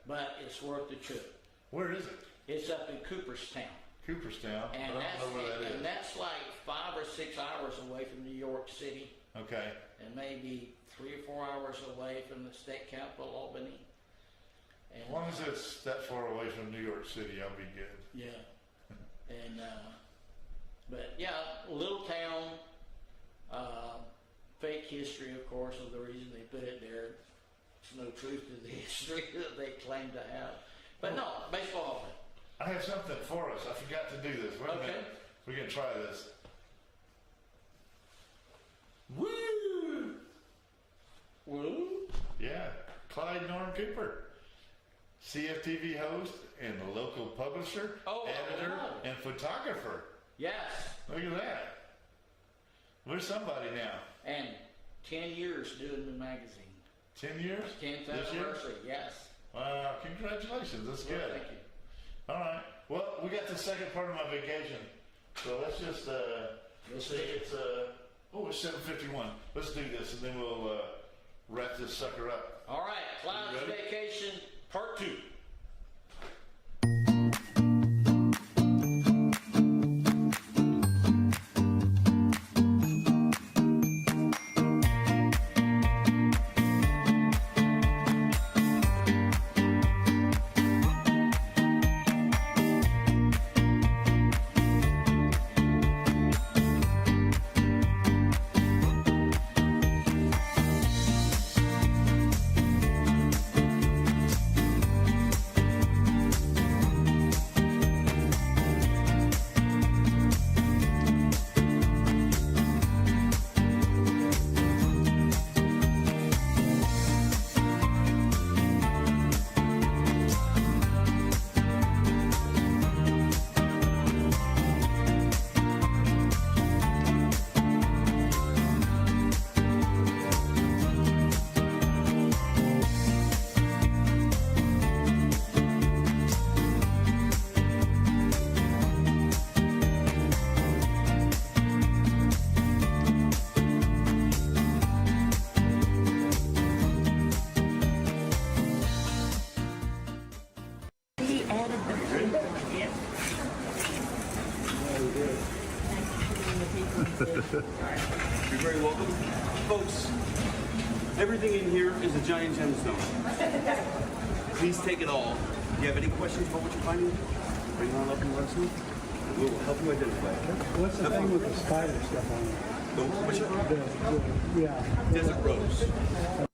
But it's worth the trip. Where is it? It's up in Cooperstown. Cooperstown. And I don't know where that is. And that's like 5 or 6 hours away from New York City. Okay. And maybe 3 or 4 hours away from the state capital, Albany. And, As long as it's that far away from New York City, I'll be good. Yeah. And, but yeah, little town, fake history, of course, of the reason they put it there. There's no truth to the history that they claim to have. But no, Baseball Hall of Fame. I have something for us. I forgot to do this. Wait a minute. We're going to try this. Woo! Woo? Yeah. Clyde Norm Cooper, CFTV host and the local publisher, editor, and photographer. Yes. Look at that. We're somebody now. And 10 years doing the magazine. 10 years? 10th This year? anniversary, yes. Wow, congratulations. That's good. Thank you. All right. Well, we got the second part of my vacation. So let's just, let's see, it's 7:51. Let's do this and then we'll wrap this sucker up. All right, Clyde's Vacation, Part 2. You're very welcome. Folks, everything in here is a giant gemstone. Please take it all. If you have any questions about what you're finding, bring it on up and let us know. We will help you identify it. What's the thing with the spider stuff on it? Yeah. Desert rose.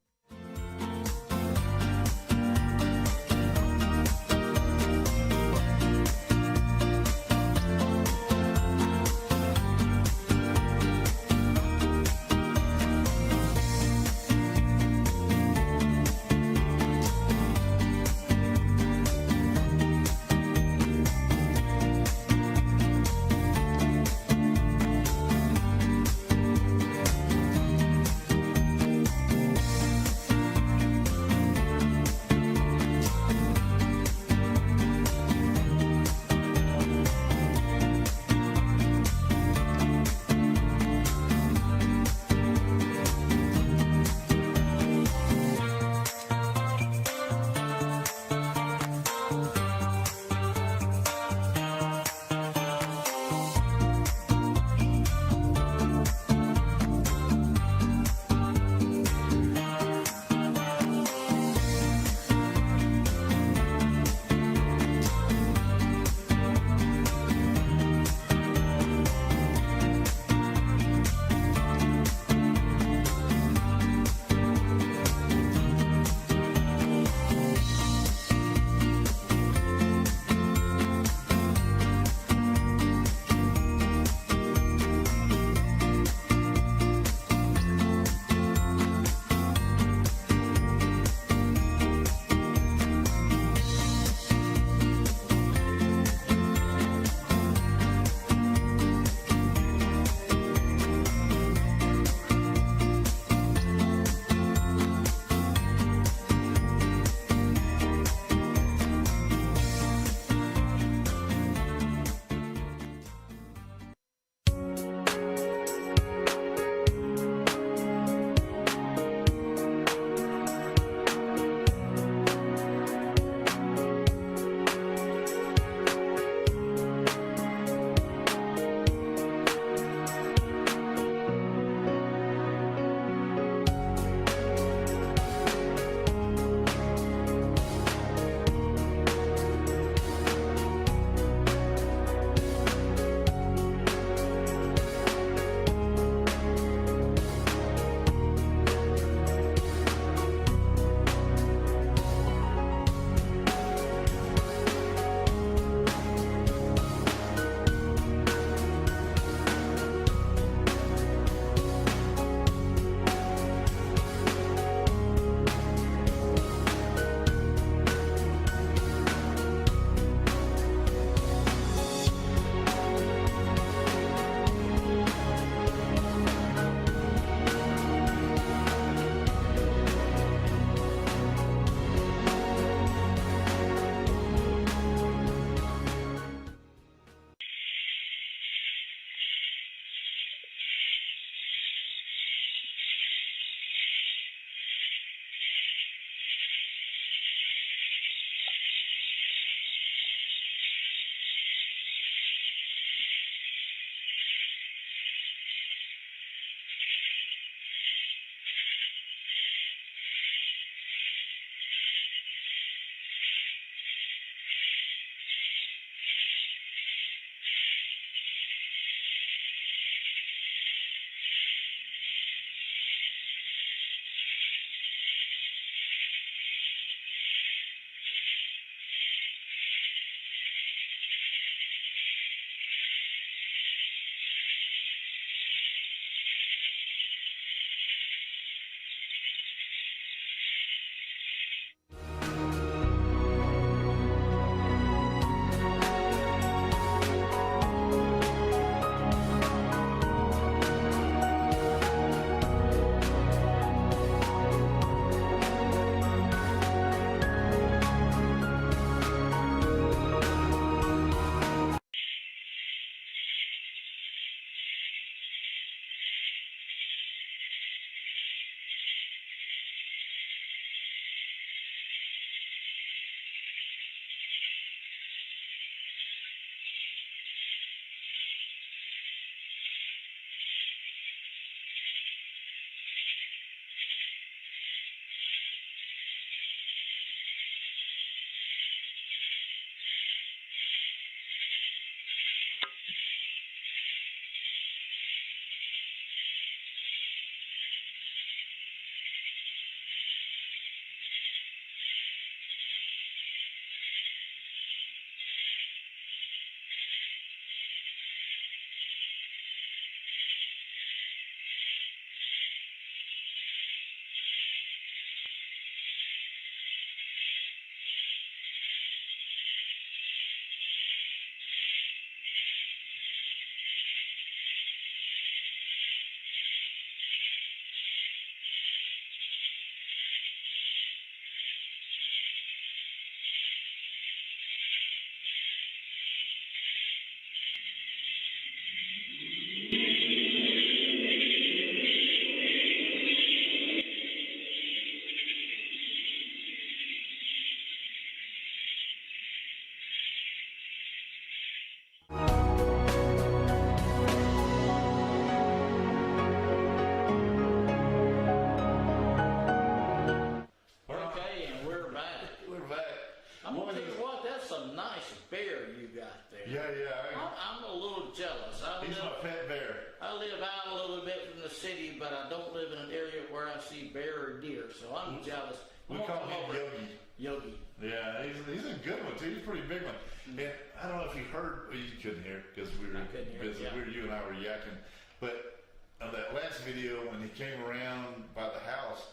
a little jealous. He's my pet bear. I live out a little bit from the city, but I don't live in an area where I see bear or deer, so I'm jealous. We I'm call gonna him come over. Yogi. Yogi. Yeah, he's a good one too. He's a pretty big one. And I don't know if you heard, well, you couldn't hear because we were I couldn't hear, busy. yeah. You and I were yakking. But on that last video, when he came around by the house,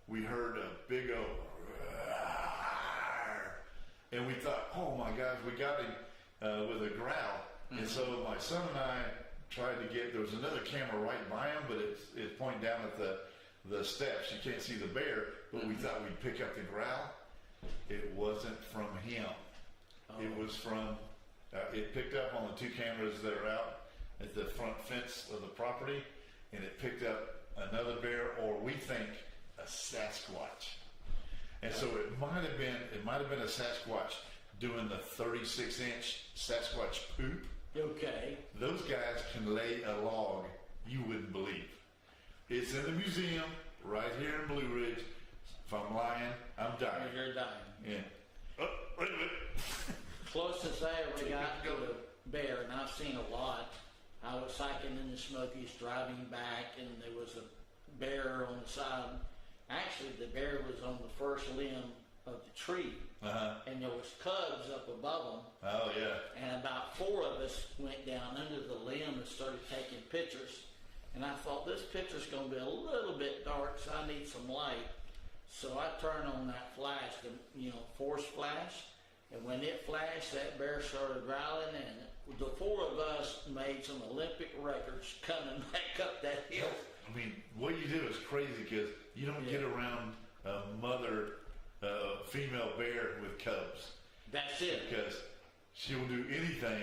we heard a big old roar. And we thought, oh my gosh, we got him with a growl. And so my son and I tried to get, there was another camera right by him, but it's pointing down at the steps. You can't see the bear, but we thought we'd pick up the growl. It wasn't from him. It was from, it picked up on the two cameras that are out at the front fence of the property, and it picked up another bear, or we think a Sasquatch. And so it might have been a Sasquatch doing the 36-inch Sasquatch poop. Okay. Those guys can lay a log you wouldn't believe. It's in the museum right here in Blue Ridge. If I'm lying, I'm dying. You're dying. Yeah. Oh, wait a minute. Closest I ever got to a bear, and I've seen a lot. I was hiking in the Smokies, driving back, and there was a bear on the side. Actually, the bear was on the first limb of the tree, and there was cubs up above them. Oh yeah. And about 4 of us went down under the limb and started taking pictures. And I thought, this picture's going to be a little bit dark, so I need some light. So I turned on that flash, the force flash, and when it flashed, that bear started growling, and the 4 of us made some Olympic records coming back up that hill. I mean, what you do is crazy because you don't get around a mother female bear with cubs. That's it. Because she will do anything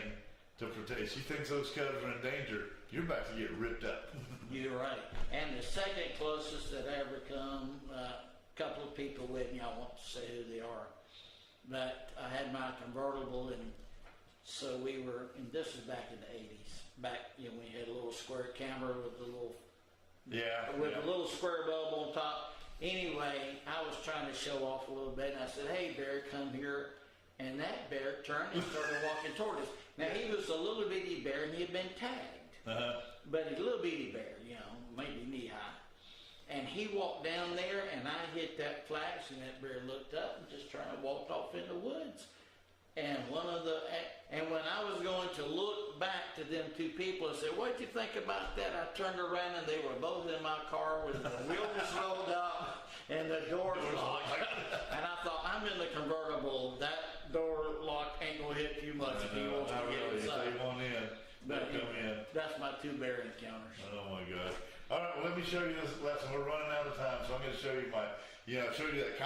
to protect. She thinks those cubs are in danger. You're about to get ripped up. You're right. And the second closest that I ever come, a couple of people with me, I won't say who they are, but I had my convertible, and so we were, and this is back in the 80s. Back, we had a little square camera with a little a little square bulb on top. Anyway, I was trying to show off a little bit, and I said, "Hey, bear, come here." And that bear turned and started walking toward us. Now, he was a little bitty bear, and he had been tagged. But he's a little bitty bear, maybe knee high. And he walked down there, and I hit that flash, and that bear looked up and just turned and walked off in the woods. And and when I was going to look back to them 2 people and say, "What'd you think about that?" I turned around, and they were both in my car with the wheels rolled up and the doors locked. And I thought, I'm in the convertible. That door lock ain't gonna hit too much if he wants to get inside. If they want in, they'll come in. That's my 2 bear encounters. Oh my God. All right, well, let me show you this lesson. We're running out of time, so I'm going to show you I showed you that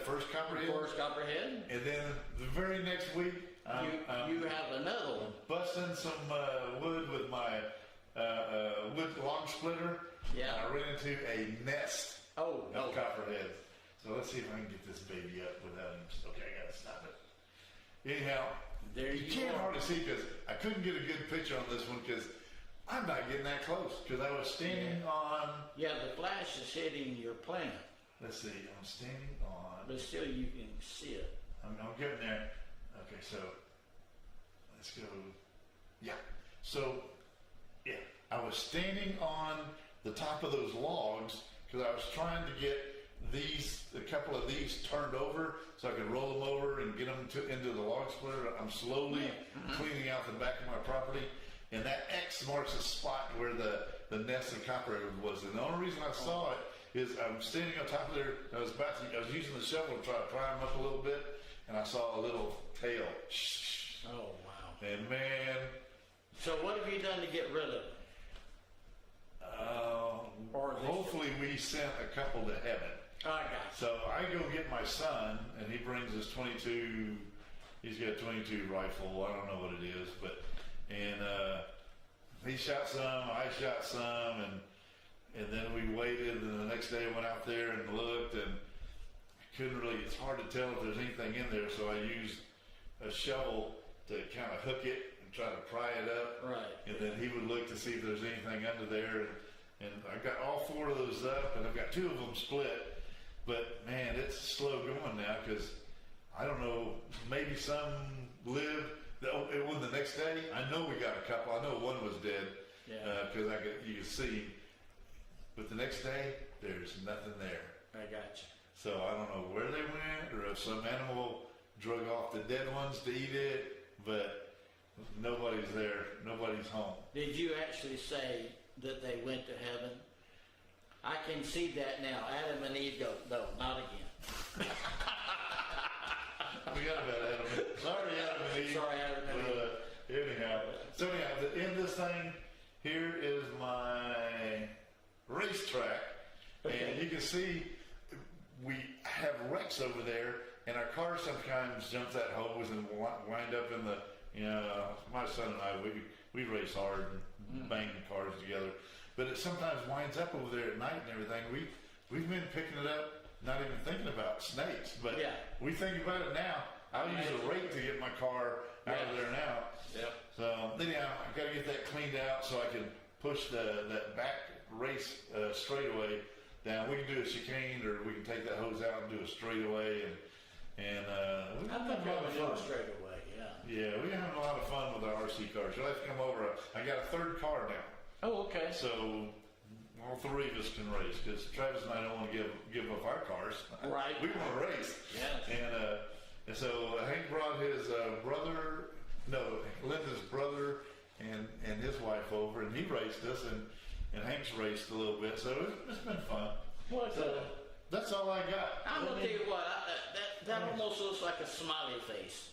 first Copperhead. First Copperhead. And then the very next week, you have another one. Busting some wood with my wood log splitter. Yeah. And I ran into a nest of Copperheads. So let's see if I can get this baby up without him. Okay, I got to stop it. Anyhow, there you can't hardly see because I couldn't get a good picture on this one because I'm not getting that close because I was standing on. Yeah, the flash is hitting your plant. Let's see, I'm standing on. But still, you can see it. I'm getting there. Okay, so let's go. Yeah. So, yeah, I was standing on the top of those logs because I was trying to get a couple of these turned over so I could roll them over and get them into the log splitter. I'm slowly cleaning out the back of my property. And that X marks the spot where the nest of Copperhead was. And the only reason I saw it is I'm standing on top of there. I was using the shovel to try to pry them up a little bit, and I saw a little tail. Oh wow! And man. So what have you done to get rid of it? Hopefully we sent a couple to heaven. I got you. So I go get my son, and he brings his 22. He's got a 22 rifle. I don't know what it is, but. And he shot some, I shot some, and then we waited, and the next day I went out there and looked, and it's hard to tell if there's anything in there, so I used a shovel to kind of hook it and try to pry it up. Right. And then he would look to see if there's anything under there, and I got all 4 of those up, and I've got 2 of them split, but man, it's slow going now, because I don't know, maybe some live It was the next day. I know we got a couple. I know one was dead because you could see. But the next day, there's nothing there. I got you. So I don't know where they went or if some animal drug off the dead ones to eat it, but nobody's there. Nobody's home. Did you actually say that they went to heaven? I can see that now. Adam and Eve go, no, not again. We got about Adam. Sorry, Adam and Eve. Sorry, Adam and Eve. Anyhow, to end this thing, here is my racetrack, and you can see we have wrecks over there, and our car sometimes jumps that hose and wind up in the, my son and I, we race hard and bang the cars together, but it sometimes winds up over there at night and everything. We've been picking it up, not even thinking about snakes, but we think about it now. I'll use a rake to get my car out of there now. Yep. So anyhow, I got to get that cleaned out so I can push that back race straightaway down. We can do a chicane, or we can take that hose out and do a straightaway, and we've I having think a lot of fun. straight away, Yeah, we're having a lot of fun with our RC cars. You'll have to come over. I got a third car now. Oh, okay. So all three of us can race because Travis and I don't want to give up our cars. Right. We want to race. Yes. And so Hank brought his Linda's brother and his wife over, and he raced us, and Hank's raced a little bit. So it's been fun. That's all I got. I'm gonna tell you what. That almost looks like a smiley face.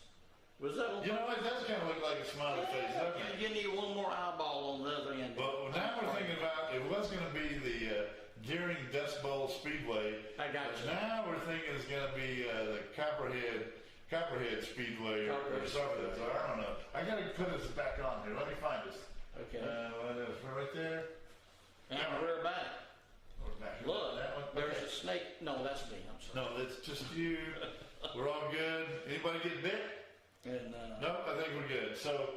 Was that? It does kind of look like a smiley face, doesn't it? You need one more eyeball on the other end. But now we're thinking about it was going to be the Deering Dust Bowl Speedway. I got but you. now we're thinking it's going to be the Copperhead Speedway or something. So I don't know. I got to put this back on here. Let me find this. Okay. Right there. And we're back. We're back. Look, That one? there's Okay. a snake. No, that's me. I'm sorry. No, it's just you. We're all good. Anybody get bit? And, Nope, I think we're good. So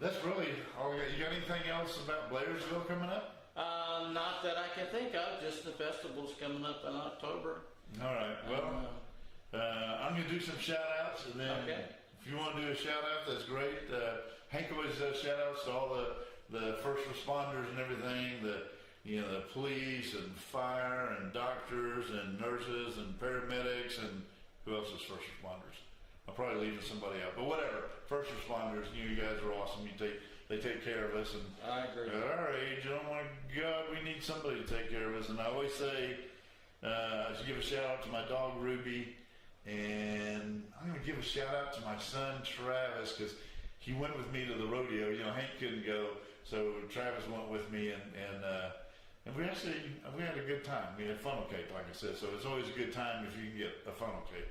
that's really all we got. You got anything else about Blairsville coming up? Not that I can think of. Just the festival's coming up in October. All right. Well, I'm going to do some shout outs, and then if you want to do a shout out, that's great. Hank always does shout outs to all the first responders and everything, the police and fire and doctors and nurses and paramedics, and who else is first responders? I'm probably leaving somebody out, but whatever. First responders, you guys are awesome. They take care of us, and I agree. at our age, oh my God, we need somebody to take care of us. And I always say, I should give a shout out to my dog Ruby, and I'm going to give a shout out to my son Travis because he went with me to the rodeo. Hank couldn't go, so Travis went with me, and we had a good time. We had funnel cake, like I said. So it's always a good time if you can get a funnel cake.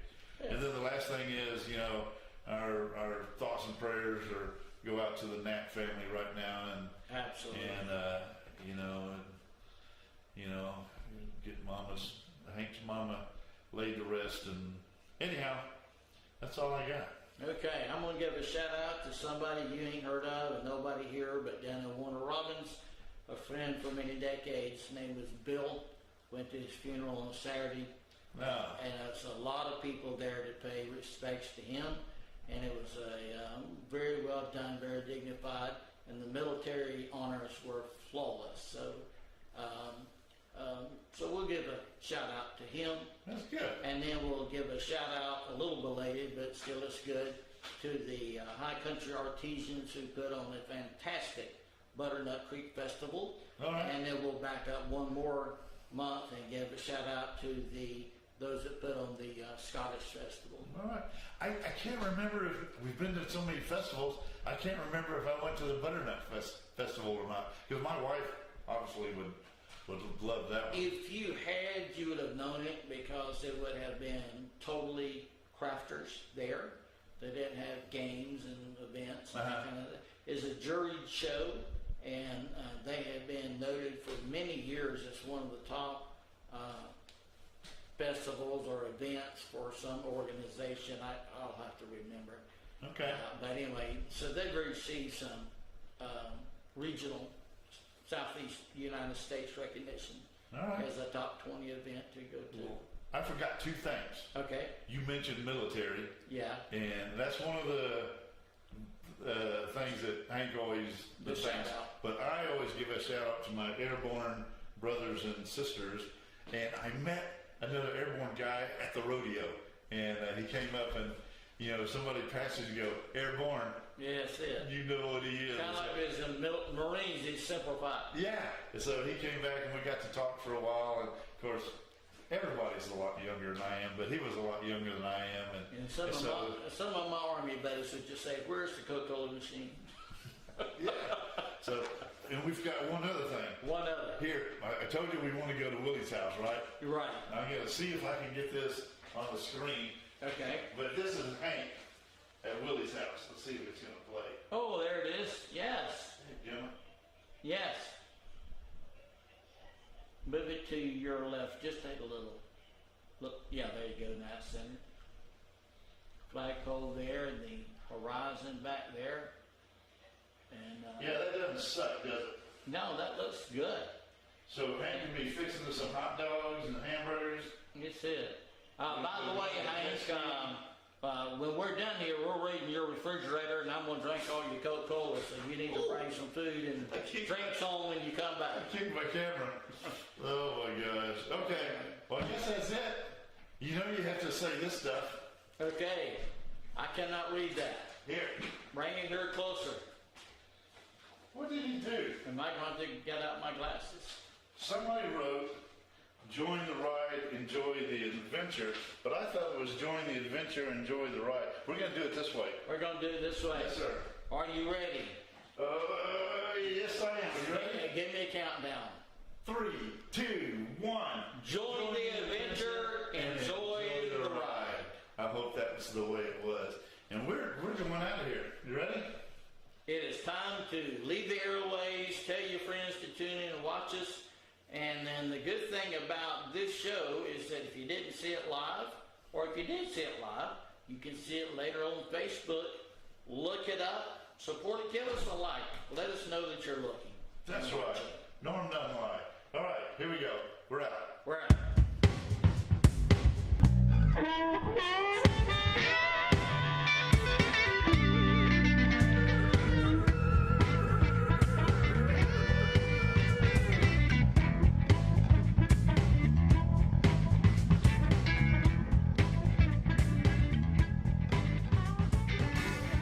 And then the last thing is, our thoughts and prayers go out to the Knapp family right now, and absolutely, and get Hank's mama laid to rest. And anyhow, that's all I got. Okay, I'm gonna give a shout out to somebody you ain't heard of and nobody here, but down in Warner Robins, a friend for many decades. His name was Bill. Went to his funeral on Saturday. And it's a lot of people there to pay respects to him, and it was a very well done, very dignified, and the military honors were flawless. So, so we'll give a shout out to him. That's good. And then we'll give a shout out, a little belated, but still it's good, to the High Country Artisans who put on a fantastic Butternut Creek Festival. All right. And then we'll back up one more month and give a shout out to those that put on the Scottish Festival. All right. I can't remember if we've been to so many festivals. I can't remember if I went to the Butternut Festival or not, because my wife obviously would love that one. If you had, you would have known it because it would have been totally crafters there. They didn't have games and events. And that kind of thing. It's a juried show, and they have been noted for many years as one of the top festivals or events for some organization. I'll have to remember. Okay. But anyway, so they've received some regional Southeast United States recognition as a top 20 event to go to. Well, I forgot two things. Okay. You mentioned military. Yeah. And that's one of the things that Hank always The thinks. shout out. But I always give a shout out to my airborne brothers and sisters. And I met another airborne guy at the rodeo, and he came up and, you know, somebody passes and go, airborne, Yeah, that's it. you know what he is. Kind of like as in Marines, he's simplified. Yeah. And so he came back and we got to talk for a while. And of course, everybody's a lot younger than I am, but he was a lot younger than I am. And some of my Army buddies would just say, "Where's the Coca-Cola machine?" yeah. So, and we've got one other thing. One other. Here, I told you we want to go to Willie's house, right? You're right. I'm going to see if I can get this on the screen. Okay. But this is Hank at Willie's house. Let's see if it's going to play. Oh, there it is. Yes. Hey, Gemma. Yes. Move it to your left. Just take a little look. Yeah, there you go. Now it's centered. Flagpole there, and the horizon back there. And Yeah, that doesn't suck, does it? no, that looks good. So Hank can be fixing us some hot dogs and hamburgers. It's it. By the way, Hank, when we're done here, we're reading your refrigerator, and I'm going to drink all your Coca-Cola, so you need to bring some food and drinks on when you come I back. kicked my camera. Oh my gosh. Okay. Well, I guess that's it. You know you have to say this stuff. Okay. I cannot read that. Here. Bring it here closer. What did he do? Am I going to get out my glasses? Somebody wrote, join the ride, enjoy the adventure, but I thought it was join the adventure, enjoy the ride. We're going to do it this way. We're going to do it this way. Yes, sir. Are you ready? Yes, I am. Are you ready? Give me a countdown. 3, 2, 1. Join the adventure, enjoy the ride. I hope that was the way it was. And we're going out of here. You ready? It is time to leave the airways, tell your friends to tune in and watch us. And then the good thing about this show is that if you didn't see it live, or if you did see it live, you can see it later on Facebook. Look it up, support it, give us a like. Let us know that you're looking. That's right. Norm doesn't lie. All right, here we go. We're out. We're out.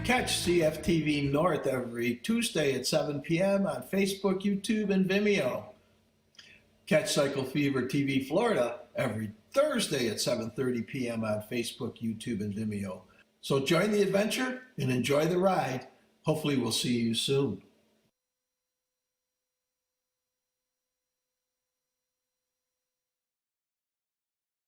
Catch CFTV North every Tuesday at 7 p.m. on Facebook, YouTube, and Vimeo. Catch Cycle Fever TV Florida every Thursday at 7:30 p.m. on Facebook, YouTube, and Vimeo. So join the adventure and enjoy the ride. Hopefully we'll see you soon.